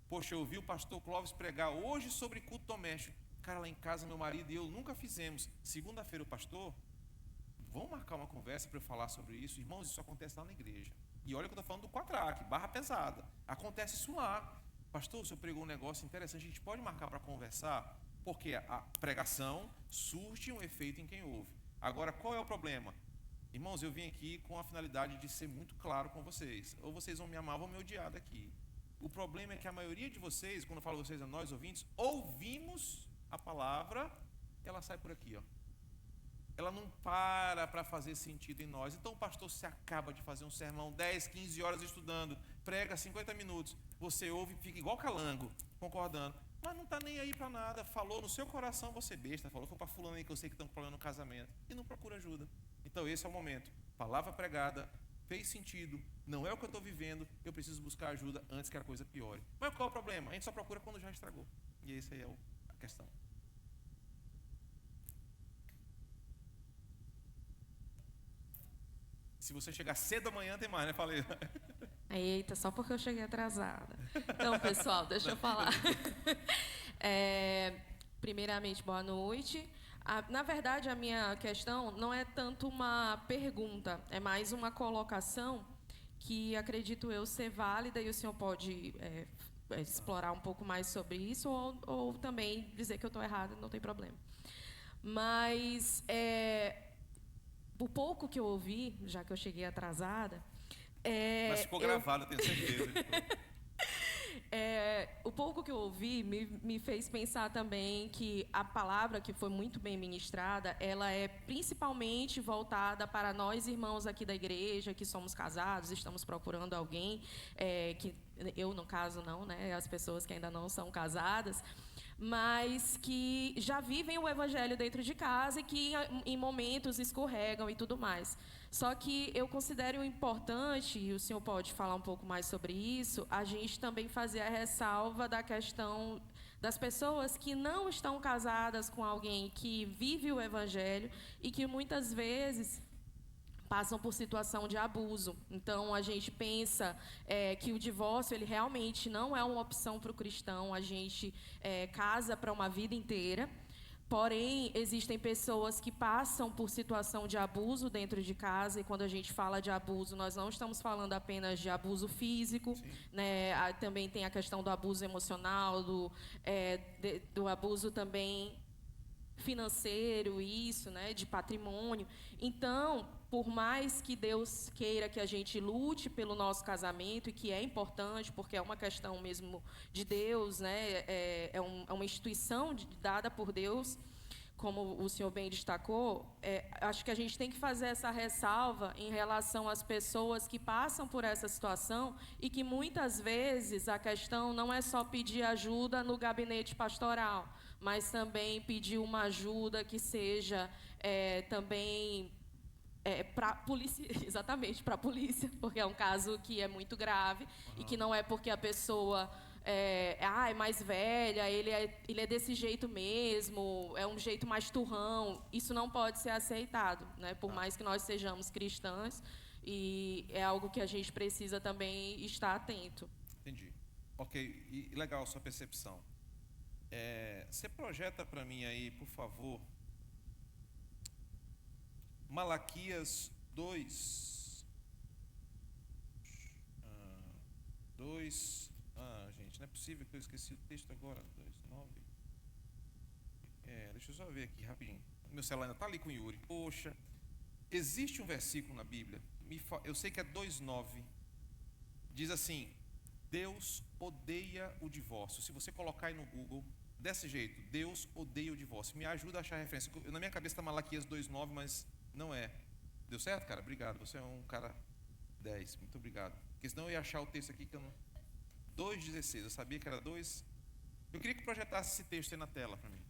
Speaker 4: Poxa, eu ouvi o pastor Clóvis pregar hoje sobre culto doméstico. Cara, lá em casa meu marido e eu nunca fizemos. Segunda-feira o pastor, vamos marcar uma conversa para eu falar sobre isso. Irmãos, isso acontece lá na igreja. E olha que eu estou falando do quatraque, barra pesada. Acontece isso lá. Pastor, o senhor pregou um negócio interessante, a gente pode marcar para conversar? Porque a pregação surte um efeito em quem ouve. Agora, qual é o problema? Irmãos, eu vim aqui com a finalidade de ser muito claro com vocês. Ou vocês vão me amar ou vão me odiar daqui. O problema é que a maioria de vocês, quando eu falo vocês a nós ouvintes, ouvimos a palavra, ela sai por aqui, ó. Ela não para fazer sentido em nós. Então o pastor se acaba de fazer um sermão 10, 15 horas estudando, prega 50 minutos, você ouve e fica igual calango, concordando, mas não está nem aí para nada. Falou no seu coração, você besta, falou foi para fulano aí que eu sei que estão com problema no casamento, e não procura ajuda. Então esse é o momento. Palavra pregada, fez sentido, não é o que eu estou vivendo, eu preciso buscar ajuda antes que a coisa piore. Mas qual é o problema? A gente só procura quando já estragou. E essa aí é a questão. Se você chegar cedo amanhã, tem mais, né? Falei.
Speaker 6: Eita, só porque eu cheguei atrasada. Então, pessoal, deixa eu falar. Primeiramente, boa noite. Na verdade, a minha questão não é tanto uma pergunta, é mais uma colocação que acredito eu ser válida e o senhor pode explorar um pouco mais sobre isso ou também dizer que eu estou errada, não tem problema. Mas o pouco que eu ouvi, já que eu cheguei atrasada...
Speaker 4: Mas ficou gravado, eu tenho certeza.
Speaker 6: O pouco que eu ouvi me fez pensar também que a palavra que foi muito bem ministrada, ela é principalmente voltada para nós irmãos aqui da igreja, que somos casados, estamos procurando alguém que eu no caso não, né, as pessoas que ainda não são casadas, mas que já vivem o evangelho dentro de casa e que em momentos escorregam e tudo mais. Só que eu considero importante, e o senhor pode falar um pouco mais sobre isso, a gente também fazer a ressalva da questão das pessoas que não estão casadas com alguém que vive o evangelho e que muitas vezes passam por situação de abuso. Então, a gente pensa que o divórcio ele realmente não é uma opção para o cristão. A gente casa para uma vida inteira. Porém, existem pessoas que passam por situação de abuso dentro de casa, e quando a gente fala de abuso, nós não estamos falando apenas de abuso físico, né? Também tem a questão do abuso emocional, do abuso também financeiro, isso, né, de patrimônio. Então, por mais que Deus queira que a gente lute pelo nosso casamento, e que é importante, porque é uma questão mesmo de Deus, né, é uma instituição dada por Deus, como o senhor bem destacou, acho que a gente tem que fazer essa ressalva em relação às pessoas que passam por essa situação e que muitas vezes a questão não é só pedir ajuda no gabinete pastoral, mas também pedir uma ajuda que seja também para a polícia, exatamente, para a polícia, porque é um caso que é muito grave e que não é porque a pessoa é mais velha, ele é desse jeito mesmo, é um jeito mais turrão. Isso não pode ser aceitado, né? Por mais que nós sejamos cristãs, e é algo que a gente precisa também estar atento.
Speaker 4: Entendi. Ok, e legal a sua percepção. Você projeta para mim aí, por favor, Malaquias 2. Gente, não é possível que eu esqueci o texto agora. 2:9. Deixa eu só ver aqui rapidinho. Meu celular ainda está ali com o Yuri. Poxa, existe um versículo na Bíblia, eu sei que é 2:9. Diz assim: Deus odeia o divórcio. Se você colocar aí no Google, desse jeito, Deus odeia o divórcio. Me ajuda a achar a referência. Na minha cabeça está Malaquias 2:9, mas não é. Deu certo, cara? Obrigado. Você é um cara 10. Muito obrigado. Porque senão eu ia achar o texto aqui que eu não... 2:16. Eu sabia que era 2. Eu queria que projetasse esse texto aí na tela para mim.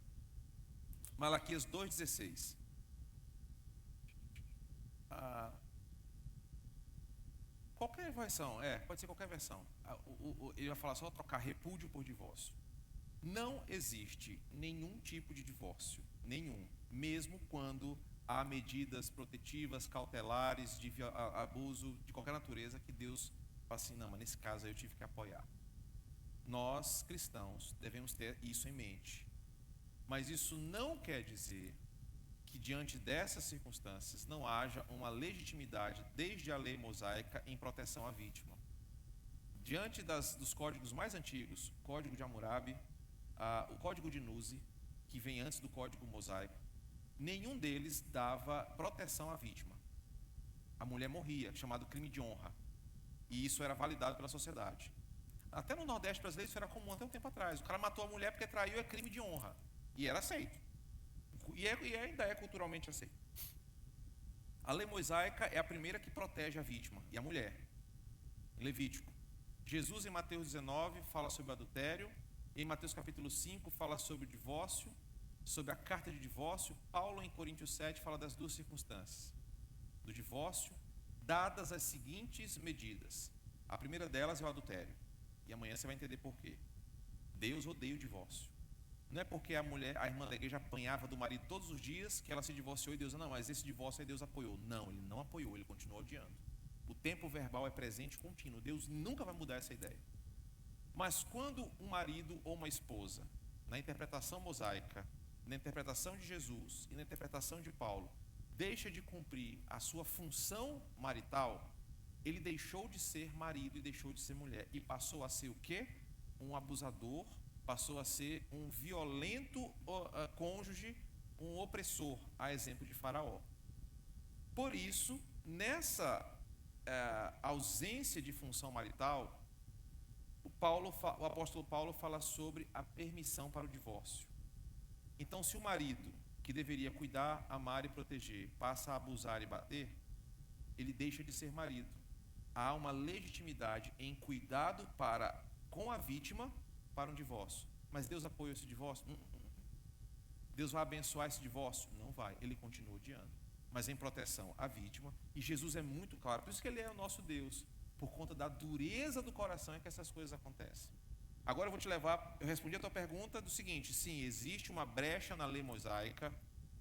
Speaker 4: Malaquias 2:16. Qualquer versão, pode ser qualquer versão. Ele vai falar só trocar repúdio por divórcio. Não existe nenhum tipo de divórcio, nenhum, mesmo quando há medidas protetivas, cautelares, de abuso de qualquer natureza, que Deus fala assim: não, mas nesse caso aí eu tive que apoiar. Nós, cristãos, devemos ter isso em mente. Mas isso não quer dizer que diante dessas circunstâncias não haja uma legitimidade, desde a lei mosaica, em proteção à vítima. Diante dos códigos mais antigos, o Código de Hammurabi, o Código de Nuzi, que vem antes do Código Mosaico, nenhum deles dava proteção à vítima. A mulher morria, chamado crime de honra, e isso era validado pela sociedade. Até no Nordeste brasileiro isso era comum até um tempo atrás. O cara matou a mulher porque traiu, é crime de honra, e era aceito, e ainda é culturalmente aceito. A lei mosaica é a primeira que protege a vítima e a mulher. Levítico. Jesus em Mateus 19 fala sobre o adultério. Em Mateus capítulo 5 fala sobre o divórcio, sobre a carta de divórcio. Paulo em Coríntios 7 fala das duas circunstâncias do divórcio, dadas as seguintes medidas. A primeira delas é o adultério, e amanhã você vai entender por quê. Deus odeia o divórcio. Não é porque a irmã da igreja apanhava do marido todos os dias, que ela se divorciou e Deus, não, mas esse divórcio aí Deus apoiou. Não, ele não apoiou, ele continuou odiando. O tempo verbal é presente contínuo. Deus nunca vai mudar essa ideia. Mas quando um marido ou uma esposa, na interpretação mosaica, na interpretação de Jesus e na interpretação de Paulo, deixa de cumprir a sua função marital, ele deixou de ser marido e deixou de ser mulher. E passou a ser o quê? Um abusador, passou a ser um violento cônjuge, um opressor, a exemplo de Faraó. Por isso, nessa ausência de função marital, o apóstolo Paulo fala sobre a permissão para o divórcio. Então, se o marido, que deveria cuidar, amar e proteger, passa a abusar e bater, ele deixa de ser marido. há uma legitimidade em cuidado com a vítima para um divórcio. Mas Deus apoia esse divórcio? Deus vai abençoar esse divórcio? Não vai, ele continua odiando. Mas em proteção à vítima, e Jesus é muito claro, por isso que ele é o nosso Deus, por conta da dureza do coração é que essas coisas acontecem. Agora eu vou te levar, eu respondi a tua pergunta do seguinte: sim, existe uma brecha na lei mosaica,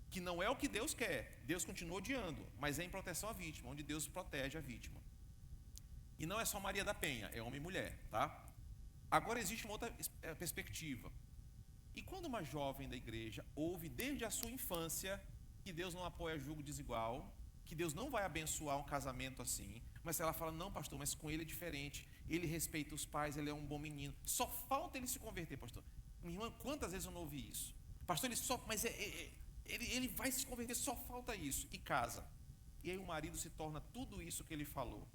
Speaker 4: que não é o que Deus quer, Deus continua odiando, mas é em proteção à vítima, onde Deus protege a vítima. E não é só Maria da Penha, é homem e mulher, tá? Agora existe uma outra perspectiva. E quando uma jovem da igreja ouve desde a sua infância que Deus não apoia julgo desigual, que Deus não vai abençoar um casamento assim, mas ela fala: não, pastor, mas com ele é diferente, ele respeita os pais, ele é um bom menino, só falta ele se converter, pastor. Minha irmã, quantas vezes eu não ouvi isso? Pastor, ele vai se converter, só falta isso, e casa. E aí o marido se torna tudo isso que ele falou.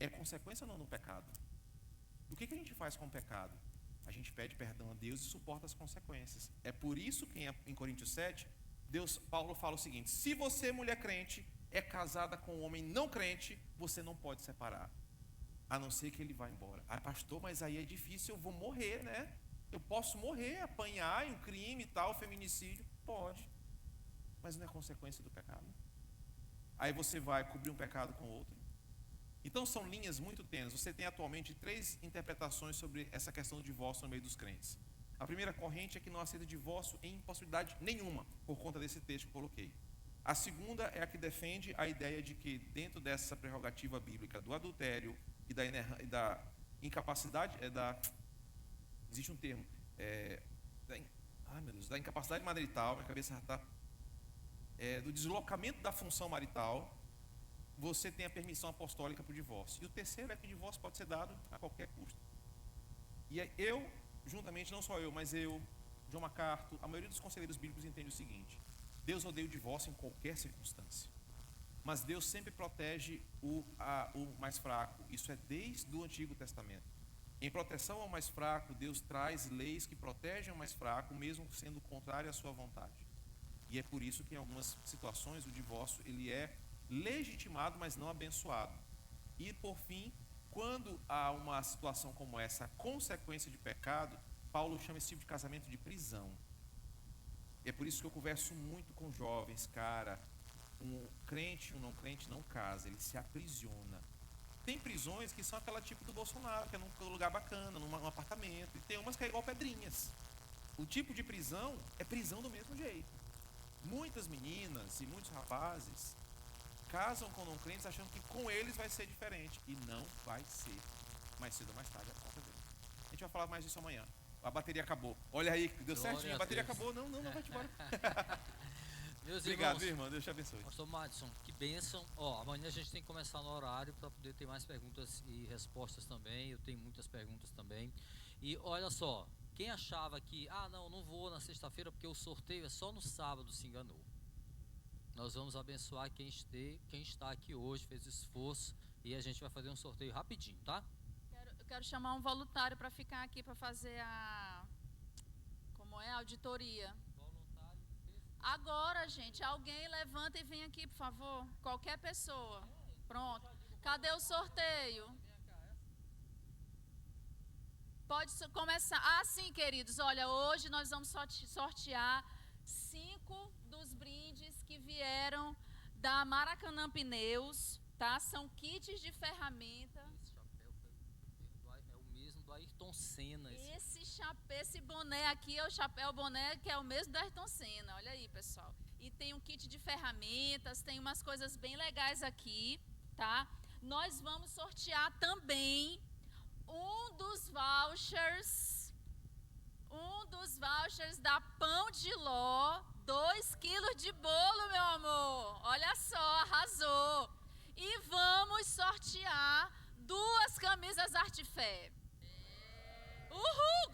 Speaker 4: É consequência ou não do pecado? O que a gente faz com o pecado? A gente pede perdão a Deus e suporta as consequências. É por isso que em Coríntios 7, Paulo fala o seguinte: se você, mulher crente, é casada com um homem não crente, você não pode separar, a não ser que ele vá embora. Ah, pastor, mas aí é difícil, eu vou morrer, né? Eu posso morrer, apanhar, um crime e tal, feminicídio. Pode, mas não é consequência do pecado. Aí você vai cobrir um pecado com outro. Então são linhas muito tênues. Você tem atualmente 3 interpretações sobre essa questão do divórcio no meio dos crentes. A primeira corrente é que não aceita divórcio em possibilidade nenhuma, por conta desse texto que eu coloquei. A segunda é a que defende a ideia de que dentro dessa prerrogativa bíblica do adultério e da incapacidade, existe um termo, da incapacidade marital, minha cabeça já está, do deslocamento da função marital, você tem a permissão apostólica para o divórcio. E o terceiro é que o divórcio pode ser dado a qualquer custo. E eu, juntamente, não só eu, mas eu, John MacArthur, a maioria dos conselheiros bíblicos entende o seguinte: Deus odeia o divórcio em qualquer circunstância, mas Deus sempre protege o mais fraco. Isso é desde o Antigo Testamento. Em proteção ao mais fraco, Deus traz leis que protegem o mais fraco, mesmo sendo contrário à sua vontade. E é por isso que em algumas situações o divórcio ele é legitimado, mas não abençoado. E por fim, quando há uma situação como essa, consequência de pecado, Paulo chama esse tipo de casamento de prisão. E é por isso que eu converso muito com jovens, cara, um crente e um não crente não casa, ele se aprisiona. Tem prisões que são aquela tipo do Bolsonaro, que é num lugar bacana, num apartamento, e tem umas que é igual pedrinhas. O tipo de prisão é prisão do mesmo jeito. Muitas meninas e muitos rapazes casam com não crentes achando que com eles vai ser diferente, e não vai ser. Mais cedo ou mais tarde a conta dele. A gente vai falar mais disso amanhã. A bateria acabou. Olha aí, deu certinho, a bateria acabou. Não, vai te embora.
Speaker 1: Meus
Speaker 4: Obrigado,
Speaker 1: irmãos,
Speaker 4: irmão, Deus te abençoe.
Speaker 1: pastor Madison, que bênção. Amanhã a gente tem que começar no horário para poder ter mais perguntas e respostas também. Eu tenho muitas perguntas também. E olha só, quem achava que, não vou na sexta-feira porque o sorteio é só no sábado, se enganou. Nós vamos abençoar quem está aqui hoje, fez esforço, e a gente vai fazer um sorteio rapidinho, tá?
Speaker 7: Eu quero chamar um voluntário para ficar aqui para fazer a auditoria.
Speaker 1: Voluntário.
Speaker 7: Agora, gente, alguém levanta e vem aqui, por favor. Qualquer pessoa. Pronto. Cadê o sorteio? Pode começar. Sim, queridos. Olha, hoje nós vamos sortear 5 dos brindes que vieram da Maracanã Pneus, tá? São kits de ferramenta.
Speaker 1: É o mesmo do Ayrton Senna.
Speaker 7: Esse boné aqui é o chapéu boné que é o mesmo do Ayrton Senna. Olha aí, pessoal. E tem um kit de ferramentas, tem umas coisas bem legais aqui, tá? Nós vamos sortear também um dos vouchers da Pão de Ló, 2 quilos de bolo, meu amor. Olha só, arrasou. E vamos sortear 2 camisas Artifé. Uhul!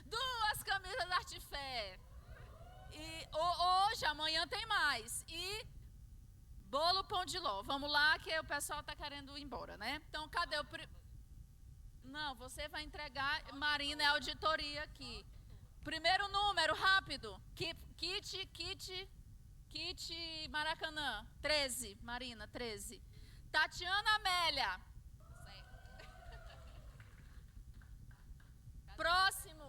Speaker 7: 2 camisas Artifé. E hoje, amanhã tem mais. E bolo Pão de Ló. Vamos lá, que o pessoal está querendo ir embora, né? Então, cadê o... Não, você vai entregar. Marina, é auditoria aqui. Primeiro número, rápido. Kit Maracanã. 13. Marina, 13. Tatiana Amélia. Próximo